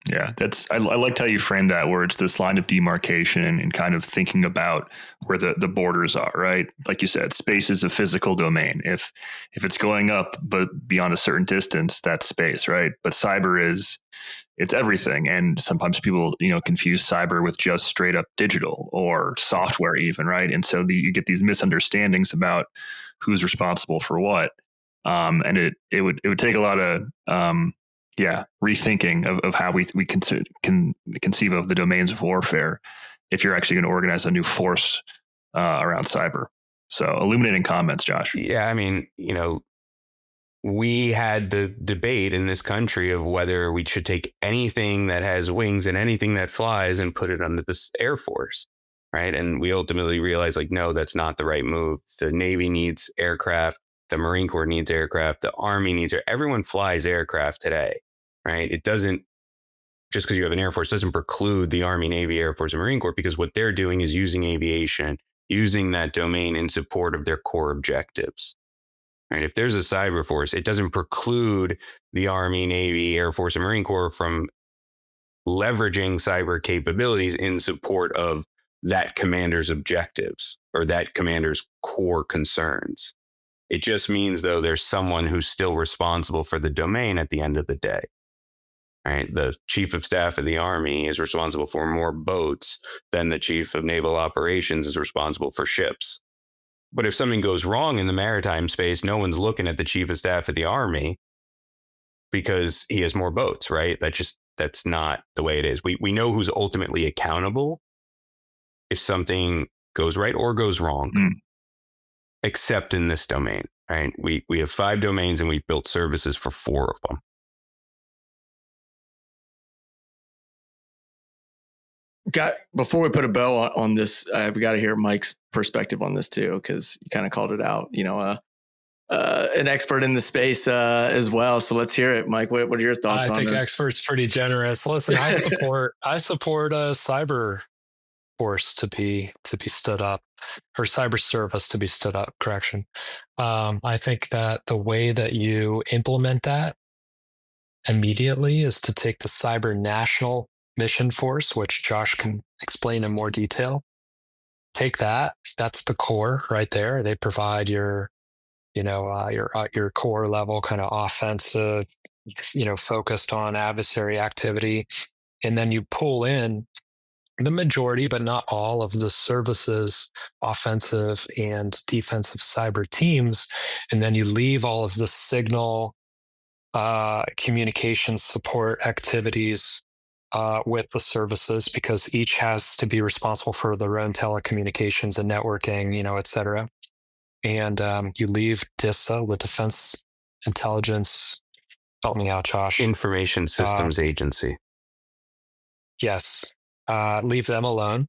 Yeah, I liked how you framed that, where it's this line of demarcation and kind of thinking about where the borders are, right? Like you said, space is a physical domain. If it's going up, but beyond a certain distance, that's space, right? But cyber it's everything. And sometimes people, confuse cyber with just straight up digital or software even, right? And so you get these misunderstandings about who's responsible for what. And it would take a lot of, rethinking of how we can conceive of the domains of warfare if you're actually going to organize a new force around cyber. So illuminating comments, Josh.
Yeah, I mean, we had the debate in this country of whether we should take anything that has wings and anything that flies and put it under the Air Force, right? And we ultimately realized, like, no, that's not the right move. The Navy needs aircraft. The Marine Corps needs aircraft. The Army needs everyone flies aircraft today, right? It doesn't, just because you have an Air Force doesn't preclude the Army, Navy, Air Force, and Marine Corps, because what they're doing is using aviation, using that domain in support of their core objectives. Right? If there's a cyber force, it doesn't preclude the Army, Navy, Air Force, and Marine Corps from leveraging cyber capabilities in support of that commander's objectives or that commander's core concerns. It just means, though, there's someone who's still responsible for the domain at the end of the day. Right? The chief of staff of the Army is responsible for more boats than the chief of naval operations is responsible for ships. But if something goes wrong in the maritime space, no one's looking at the chief of staff of the Army because he has more boats, right? That's not the way it is. We know who's ultimately accountable if something goes right or goes wrong, except in this domain, right? We have 5 domains and we've built services for 4 of them.
Before we put a bow on this, I've got to hear Mike's perspective on this too, because you kind of called it out. An expert in the space as well. So let's hear it, Mike. What are your thoughts on this?
I think expert's pretty generous. Listen, I support a cyber force to be stood up, or cyber service to be stood up. Correction. I think that the way that you implement that immediately is to take the cyber national mission force, which Josh can explain in more detail. Take that. That's the core right there. They provide your core level kind of offensive, focused on adversary activity. And then you pull in the majority, but not all, of the services, offensive and defensive cyber teams. And then you leave all of the signal, communication support activities with the services, because each has to be responsible for their own telecommunications and networking, et cetera. And you leave DISA, the Defense Intelligence, help me out, Josh.
Information Systems Agency.
Yes. Leave them alone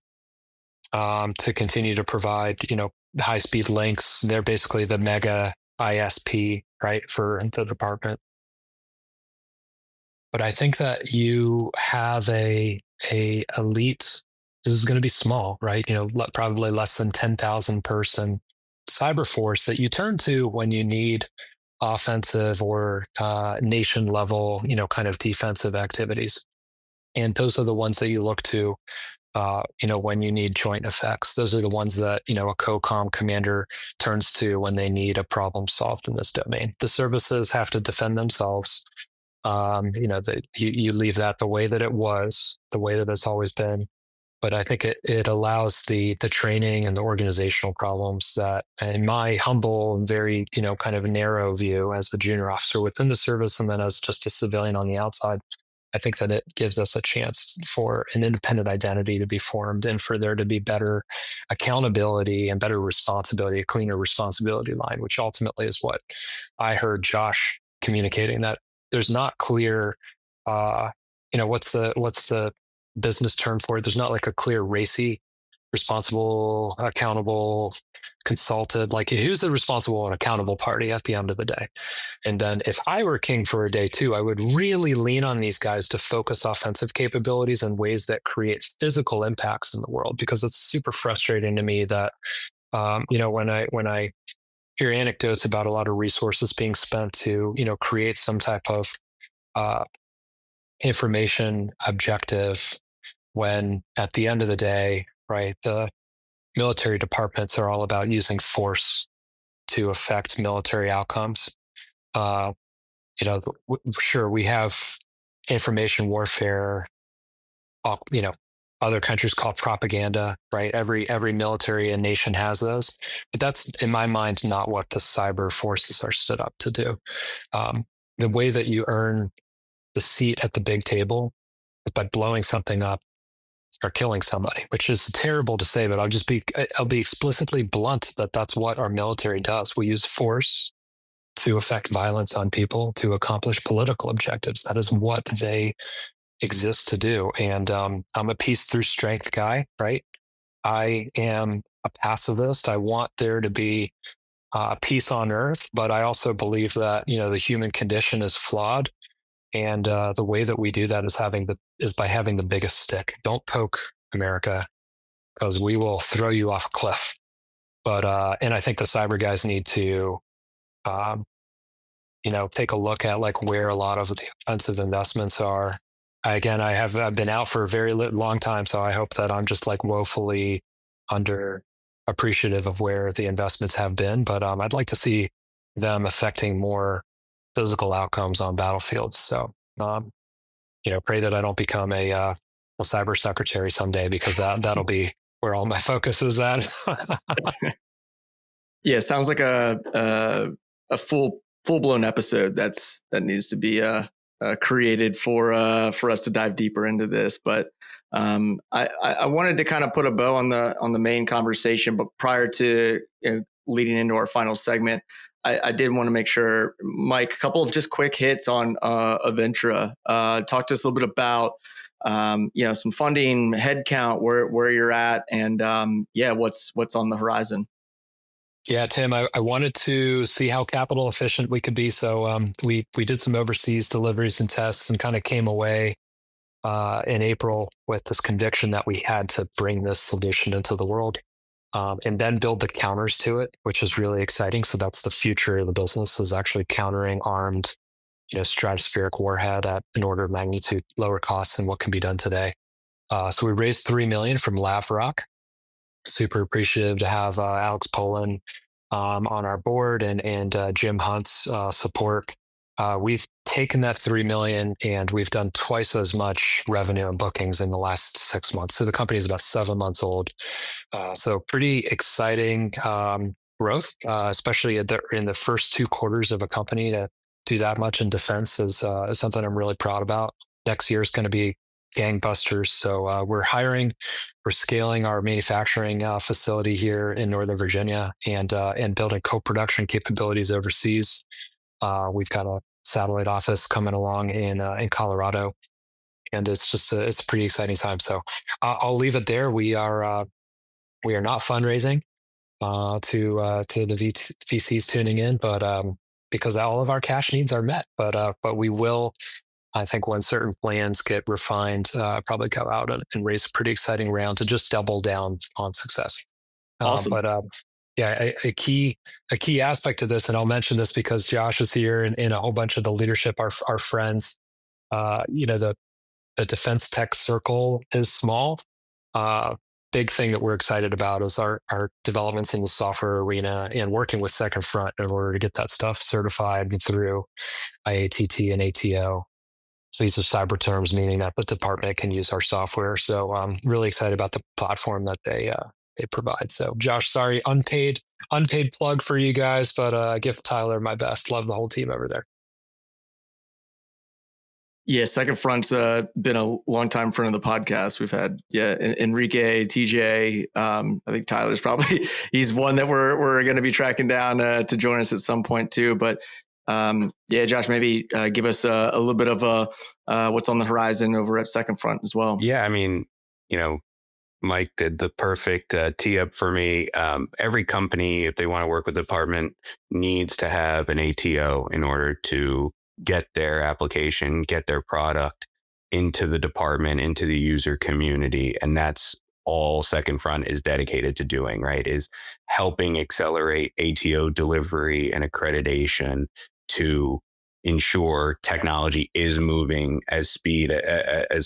to continue to provide, high-speed links. They're basically the mega ISP, right, for the department. But I think that you have a elite, this is going to be small, right? Probably less than 10,000 person cyber force that you turn to when you need offensive or nation level, kind of defensive activities. And those are the ones that you look to, when you need joint effects. Those are the ones that, a COCOM commander turns to when they need a problem solved in this domain. The services have to defend themselves. You leave that the way that it was, the way that it's always been. But I think it allows the training and the organizational problems that, in my humble and very, kind of narrow view as a junior officer within the service, and then as just a civilian on the outside, I think that it gives us a chance for an independent identity to be formed and for there to be better accountability and better responsibility, a cleaner responsibility line, which ultimately is what I heard Josh communicating, that there's not clear, what's the business term for it? There's not like a clear RACI, responsible, accountable, consulted, like who's the responsible and accountable party at the end of the day. And then if I were king for a day too, I would really lean on these guys to focus offensive capabilities in ways that create physical impacts in the world, because it's super frustrating to me that, when I hear anecdotes about a lot of resources being spent to, create some type of information objective, when at the end of the day, right, the military departments are all about using force to affect military outcomes. Sure, we have information warfare, other countries call propaganda, right? Every military and nation has those, but that's, in my mind, not what the cyber forces are stood up to do. The way that you earn the seat at the big table is by blowing something up or killing somebody, which is terrible to say, but I'll be explicitly blunt that that's what our military does. We use force to affect violence on people to accomplish political objectives. That is what they exist to do. And I'm a peace through strength guy, right? I am a pacifist. I want there to be peace on earth, but I also believe that, the human condition is flawed. And the way that we do that is by having the biggest stick. Don't poke America, because we will throw you off a cliff. But and I think the cyber guys need to, um, take a look at like where a lot of the offensive investments are. I've been out for a very long time, so I hope that I'm just like woefully under appreciative of where the investments have been. But I'd like to see them affecting more physical outcomes on battlefields. So pray that I don't become a cyber secretary someday, because that'll be where all my focus is at.
Yeah, sounds like a full blown episode that needs to be created for us to dive deeper into this. But I wanted to kind of put a bow on the main conversation, but prior to leading into our final segment, I did want to make sure, Mike, a couple of just quick hits on Aventra. Talk to us a little bit about some funding, headcount, where you're at, and what's on the horizon.
Yeah, Tim, I wanted to see how capital efficient we could be. So we did some overseas deliveries and tests and kind of came away in April with this conviction that we had to bring this solution into the world, and then build the counters to it, which is really exciting. So that's the future of the business, is actually countering armed, stratospheric warhead at an order of magnitude lower costs than what can be done today. So we raised $3 million from Lavrock. Super appreciative to have Alex Poland on our board and Jim Hunt's support. We've taken that $3 million and we've done twice as much revenue and bookings in the last 6 months. So the company is about 7 months old. So pretty exciting growth, especially in the first 2 quarters of a company to do that much in defense is something I'm really proud about. Next year is going to be gangbusters. So we're hiring, we're scaling our manufacturing facility here in Northern Virginia, and building co-production capabilities overseas. We've got a satellite office coming along in Colorado, and it's a pretty exciting time. So I'll leave it there. We are not fundraising to the VCs tuning in, but because all of our cash needs are met. But we will, I think, when certain plans get refined, probably go out and raise a pretty exciting round to just double down on success.
Awesome.
A key aspect of this, and I'll mention this because Josh is here and a whole bunch of the leadership are friends. The defense tech circle is small. Big thing that we're excited about is our developments in the software arena and working with Second Front in order to get that stuff certified through IATT and ATO. So these are cyber terms, meaning that the department can use our software. So I'm really excited about the platform that they provide. So Josh, sorry, unpaid plug for you guys, but give Tyler my best. Love the whole team over there.
Yeah, Second Front's been a long time friend of the podcast. We've had Enrique, TJ. I think Tyler's probably he's one that we're going to be tracking down to join us at some point too. But Josh, maybe give us a little bit of what's on the horizon over at Second Front as well.
Yeah, I mean, Mike did the perfect tee up for me. Every company, if they want to work with the department, needs to have an ATO in order to get their application, get their product into the department, into the user community. And that's all Second Front is dedicated to doing, right? Is helping accelerate ATO delivery and accreditation to ensure technology is moving as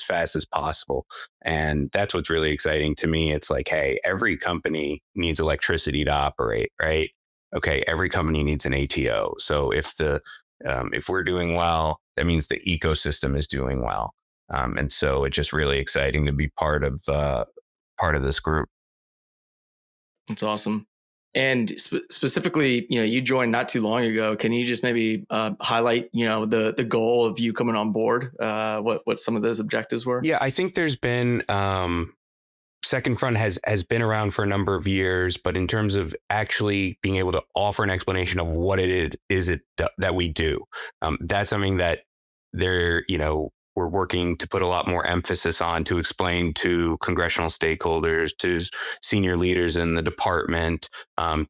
fast as possible. And that's what's really exciting to me. It's like, hey, every company needs electricity to operate, right? Okay, every company needs an ATO. So if we're doing well, that means the ecosystem is doing well. And so it's just really exciting to be part of this group.
That's awesome. And specifically, you joined not too long ago. Can you just maybe highlight, the goal of you coming on board? What some of those objectives were?
Yeah, I think there's been Second Front has been around for a number of years, but in terms of actually being able to offer an explanation of what it is that we do, that's something that we're working to put a lot more emphasis on, to explain to congressional stakeholders, to senior leaders in the department,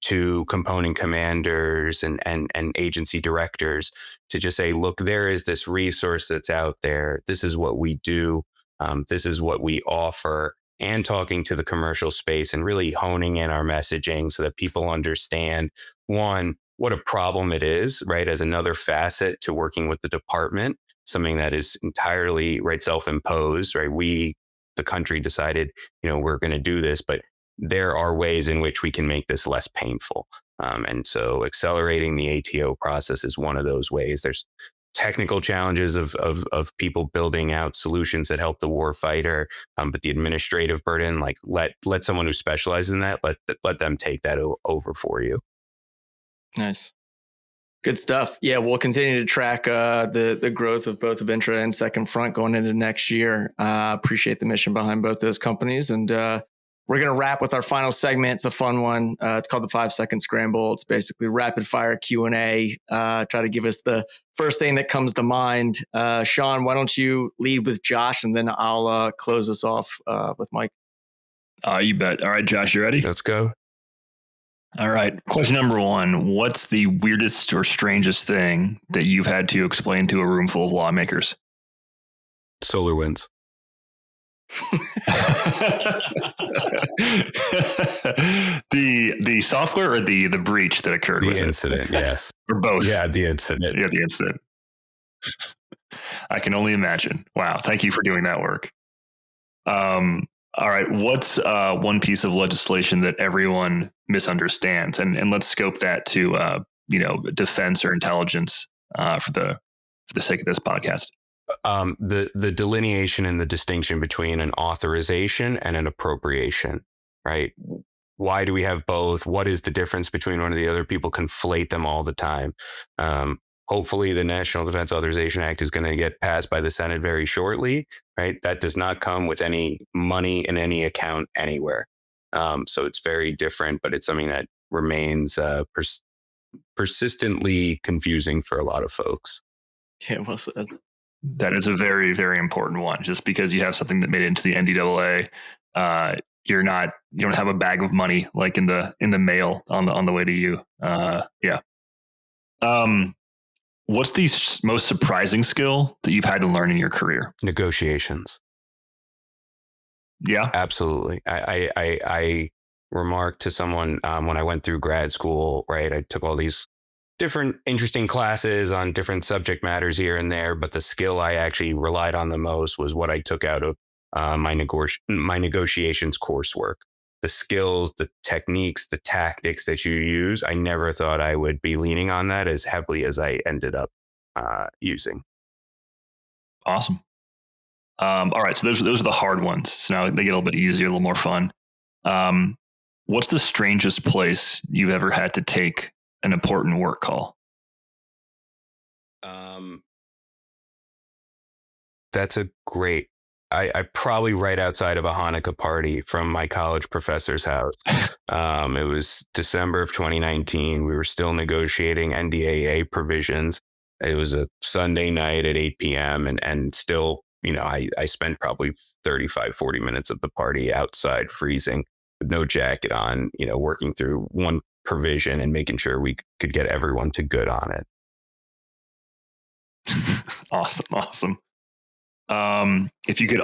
to component commanders and agency directors, to just say, look, there is this resource that's out there. This is what we do. This is what we offer. And talking to the commercial space and really honing in our messaging so that people understand, one, what a problem it is, right, as another facet to working with the department, something that is entirely, right, self-imposed, right? We, the country, decided, we're going to do this, but there are ways in which we can make this less painful. And so accelerating the ATO process is one of those ways. There's technical challenges of people building out solutions that help the war fighter, but the administrative burden, like let someone who specializes in that, let them take that over for you.
Nice. Good stuff. Yeah, we'll continue to track the growth of both Aventra and Second Front going into next year. Appreciate the mission behind both those companies. And we're going to wrap with our final segment. It's a fun one. It's called the 5-second scramble. It's basically rapid fire Q&A. Try to give us the first thing that comes to mind. Sean, why don't you lead with Josh, and then I'll close us off with Mike.
You bet. All right, Josh, you ready?
Let's go.
All right. Question number 1. What's the weirdest or strangest thing that you've had to explain to a room full of lawmakers?
Solar winds.
the software or the breach that occurred with
the incident, yes.
Or both?
Yeah, the incident.
Yeah, the incident. I can only imagine. Wow. Thank you for doing that work. All right. What's one piece of legislation that everyone misunderstands? And let's scope that to defense or intelligence for the sake of this podcast.
The delineation and the distinction between an authorization and an appropriation, right? Why do we have both? What is the difference between one or the other? People conflate them all the time. Hopefully the National Defense Authorization Act is going to get passed by the Senate very shortly, right? That does not come with any money in any account anywhere. So it's very different, but it's something that remains persistently confusing for a lot of folks.
Yeah, well said.
That is a very, very important one. Just because you have something that made it into the NDAA, you don't have a bag of money like in the mail on the way to you. Yeah. What's the most surprising skill that you've had to learn in your career?
Negotiations.
Yeah,
absolutely. I remarked to someone when I went through grad school, right? I took all these different interesting classes on different subject matters here and there, but the skill I actually relied on the most was what I took out of my negotiations coursework. The skills, the techniques, the tactics that you use, I never thought I would be leaning on that as heavily as I ended up using.
Awesome. All right, so those are the hard ones. So now they get a little bit easier, a little more fun. What's the strangest place you've ever had to take an important work call?
That's a great. I probably right outside of a Hanukkah party from my college professor's house. It was December of 2019. We were still negotiating NDAA provisions. It was a Sunday night at 8 p.m. and still, I spent probably 35, 40 minutes of the party outside freezing with no jacket on, working through one provision and making sure we could get everyone to good on it.
Awesome. If you could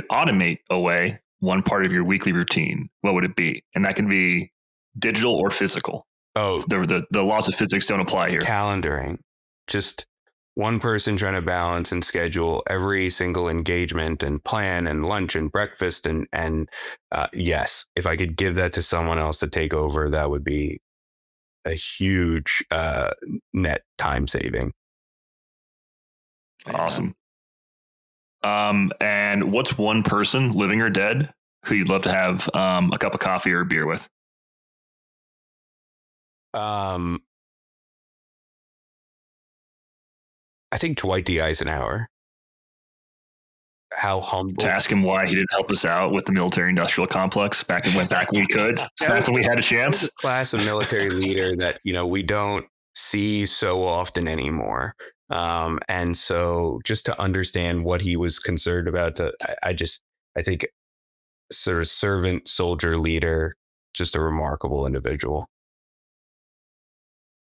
automate away one part of your weekly routine, what would it be? And that can be digital or physical.
Oh,
the laws of physics don't apply here.
Calendaring. Just one person trying to balance and schedule every single engagement and plan and lunch and breakfast. And yes, if I could give that to someone else to take over, that would be a huge net time saving.
Awesome. And what's one person, living or dead, who you'd love to have a cup of coffee or a beer with?
I think Dwight D. Eisenhower. How humble.
To ask him why he didn't help us out with the military-industrial complex back when we could, back when we had a chance.
A class of military leader that we don't see so often anymore. And so just to understand what he was concerned about, I think sort of servant soldier leader, just a remarkable individual.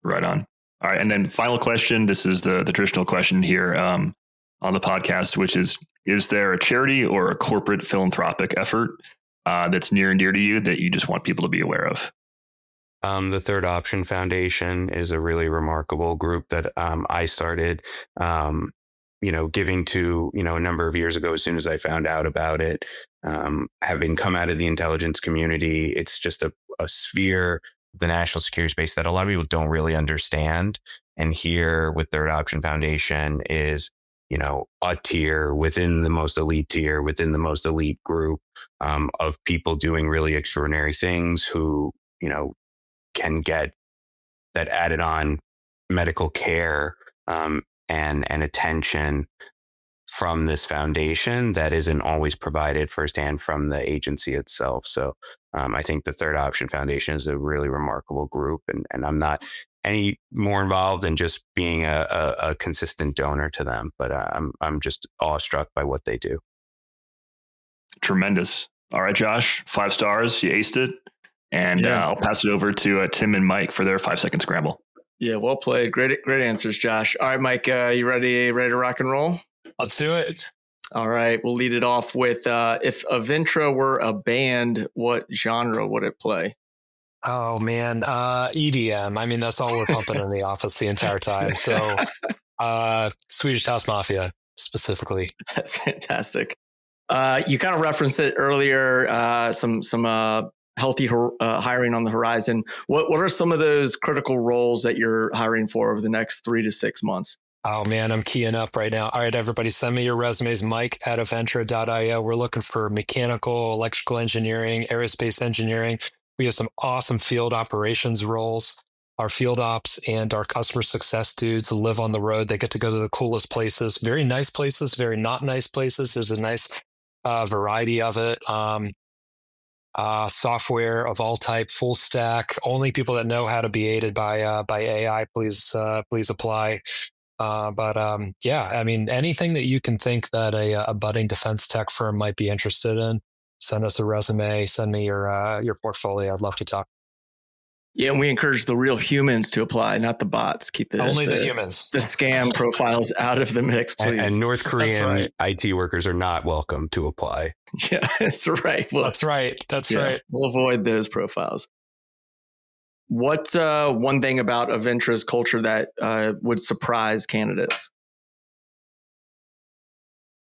Right on. All right. And then final question. This is the traditional question here on the podcast, which is there a charity or a corporate philanthropic effort that's near and dear to you that you just want people to be aware of?
The Third Option Foundation is a really remarkable group that I started, giving to, a number of years ago, as soon as I found out about it. Having come out of the intelligence community, it's just a sphere of the national security space that a lot of people don't really understand. And here with Third Option Foundation is, a tier within the most elite tier, within the most elite group of people doing really extraordinary things who, can get that added on medical care and attention from this foundation that isn't always provided firsthand from the agency itself. So I think the Third Option Foundation is a really remarkable group, and I'm not any more involved than just being a consistent donor to them, but I'm just awestruck by what they do.
Tremendous. All right, Josh, 5 stars. You aced it. And I'll pass it over to Tim and Mike for their 5-second scramble.
Yeah, well played. Great answers, Josh. All right, Mike, you ready to rock and roll?
Let's do it.
All right, we'll lead it off with if Aventra were a band, what genre would it play?
Oh, man. EDM. I mean, that's all we're pumping in the office the entire time. So Swedish House Mafia specifically.
That's fantastic. You kind of referenced it earlier, some healthy hiring on the horizon. What are some of those critical roles that you're hiring for over the next 3 to 6 months?
Oh, man, I'm keying up right now. All right, everybody, send me your resumes, mike@aventra.io. We're looking for mechanical, electrical engineering, aerospace engineering. We have some awesome field operations roles. Our field ops and our customer success dudes live on the road. They get to go to the coolest places, very nice places, very not nice places. There's a nice variety of it. Software of all type, full stack. Only people that know how to be aided by AI, please apply. Yeah, I mean, anything that you can think that a budding defense tech firm might be interested in, send us a resume, send me your portfolio. I'd love to talk.
Yeah, and we encourage the real humans to apply, not the bots. Keep the
humans,
the scam profiles out of the mix, please.
And North Korean IT workers are not welcome to apply.
Yeah, that's right.
That's right.
We'll avoid those profiles. What's one thing about Aventra's culture that would surprise candidates?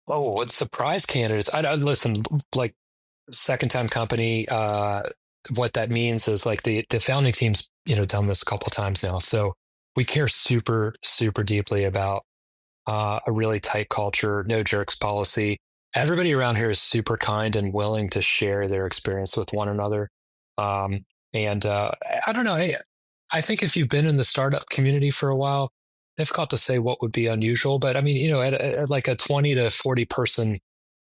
Oh, would surprise candidates? I listen, like second time company. What that means is like the founding team's done this a couple of times now, so we care super deeply about a really tight culture, no jerks policy. Everybody around here is super kind and willing to share their experience with one another. I don't know. I think if you've been in the startup community for a while, difficult to say what would be unusual, but I mean, at like a 20 to 40 person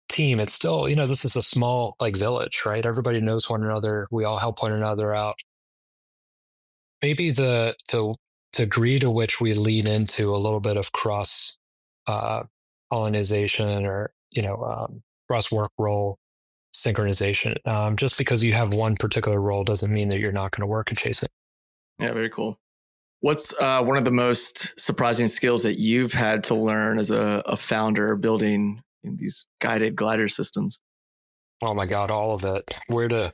team, it's still, this is a small like village, right? Everybody knows one another. We all help one another out. Maybe the degree to which we lean into a little bit of cross pollination or cross work role synchronization. Just because you have one particular role doesn't mean that you're not going to work and chase it.
Yeah, very cool. What's one of the most surprising skills that you've had to learn as a founder building these guided glider systems?
Oh my God, all of it. Where to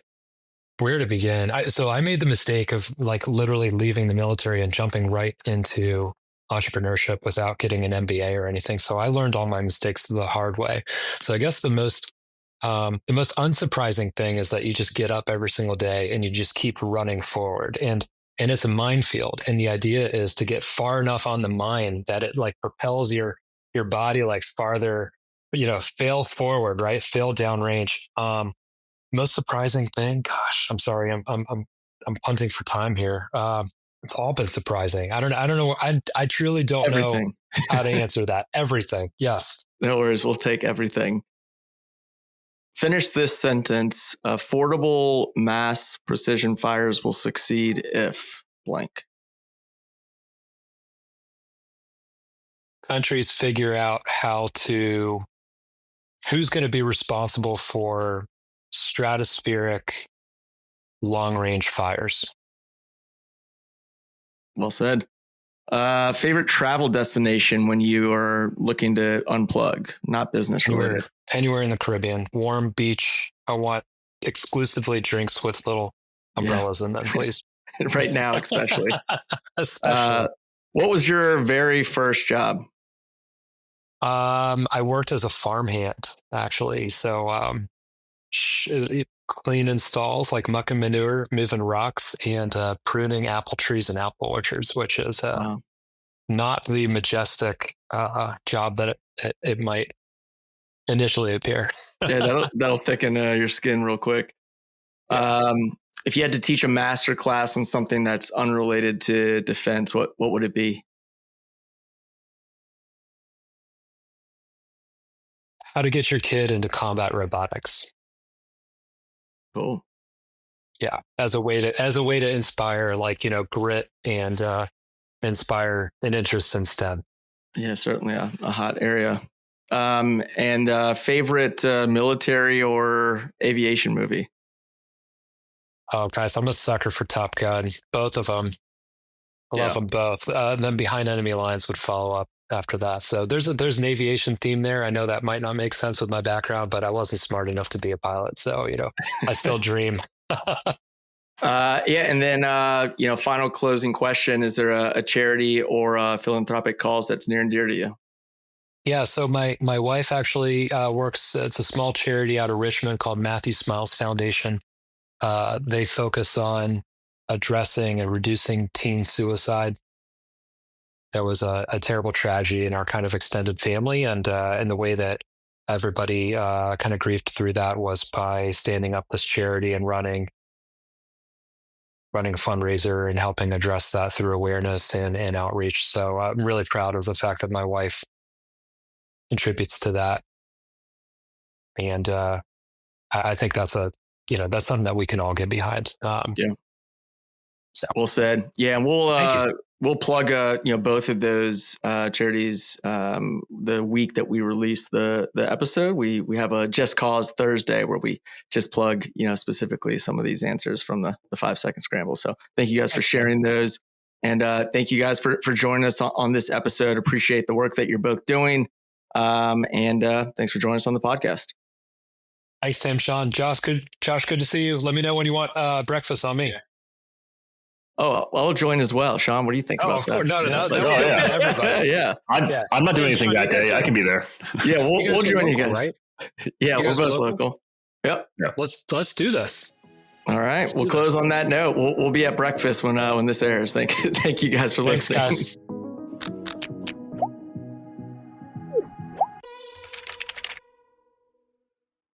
begin? So I made the mistake of like literally leaving the military and jumping right into entrepreneurship without getting an MBA or anything. So I learned all my mistakes the hard way. So I guess the most unsurprising thing is that you just get up every single day and you just keep running forward. And it's a minefield. And the idea is to get far enough on the mine that it like propels your body like farther, fail forward, right? Fail downrange. Most surprising thing, gosh, I'm sorry. I'm punting for time here. It's all been surprising. I don't know. I truly don't know how to answer that. Everything. Yes.
No worries. We'll take everything. Finish this sentence. Affordable mass precision fires will succeed if blank.
Countries figure out who's going to be responsible for stratospheric long-range fires.
Well said. Favorite travel destination when you are looking to unplug, not business related?
Anywhere in the Caribbean. Warm beach. I want exclusively drinks with little umbrellas in them, please.
Right now, especially.
Especially.
What was your very first job?
I worked as a farmhand, actually. So cleaning stalls, like mucking manure, moving rocks, and pruning apple trees and apple orchards, which is not the majestic job that it might initially appear.
Yeah, that'll thicken your skin real quick. Yeah. If you had to teach a master class on something that's unrelated to defense, what would it be?
How to get your kid into combat robotics.
Cool.
Yeah, as a way to inspire, grit and inspire an interest in STEM.
Yeah, certainly a hot area. And favorite military or aviation movie?
Oh, guys, I'm a sucker for Top Gun. Both of them. I love them both. And then Behind Enemy Lines would follow up after that. So there's an aviation theme there. I know that might not make sense with my background, but I wasn't smart enough to be a pilot. So, I still dream.
And then, final closing question. Is there a charity or a philanthropic cause that's near and dear to you?
Yeah. So my wife actually works. It's a small charity out of Richmond called Matthew Smiles Foundation. They focus on addressing and reducing teen suicide. There was a terrible tragedy in our kind of extended family, and the way that everybody kind of grieved through that was by standing up this charity and running a fundraiser and helping address that through awareness and outreach. So I'm really proud of the fact that my wife contributes to that. And I think that's that's something that we can all get behind.
So. Well said. Yeah. And we'll plug, both of those charities the week that we release the episode. We have a Just Cause Thursday where we just plug, specifically some of these answers from the 5-second scramble. So thank you guys for sharing those. And thank you guys for joining us on this episode. Appreciate the work that you're both doing. And thanks for joining us on the podcast.
Thanks, Tim, Sean. Josh, good to see you. Let me know when you want breakfast on me.
Yeah. Oh, I'll join as well. Sean, what do you think about that?
No,
everybody. Yeah. I'm not doing anything that day. I can be there.
Yeah, we'll join you guys.
Right?
Yeah, we're both local. Yep.
Let's do this.
All right. We'll close on that note. We'll be at breakfast when this airs. Thank you guys for listening.
Thanks, guys.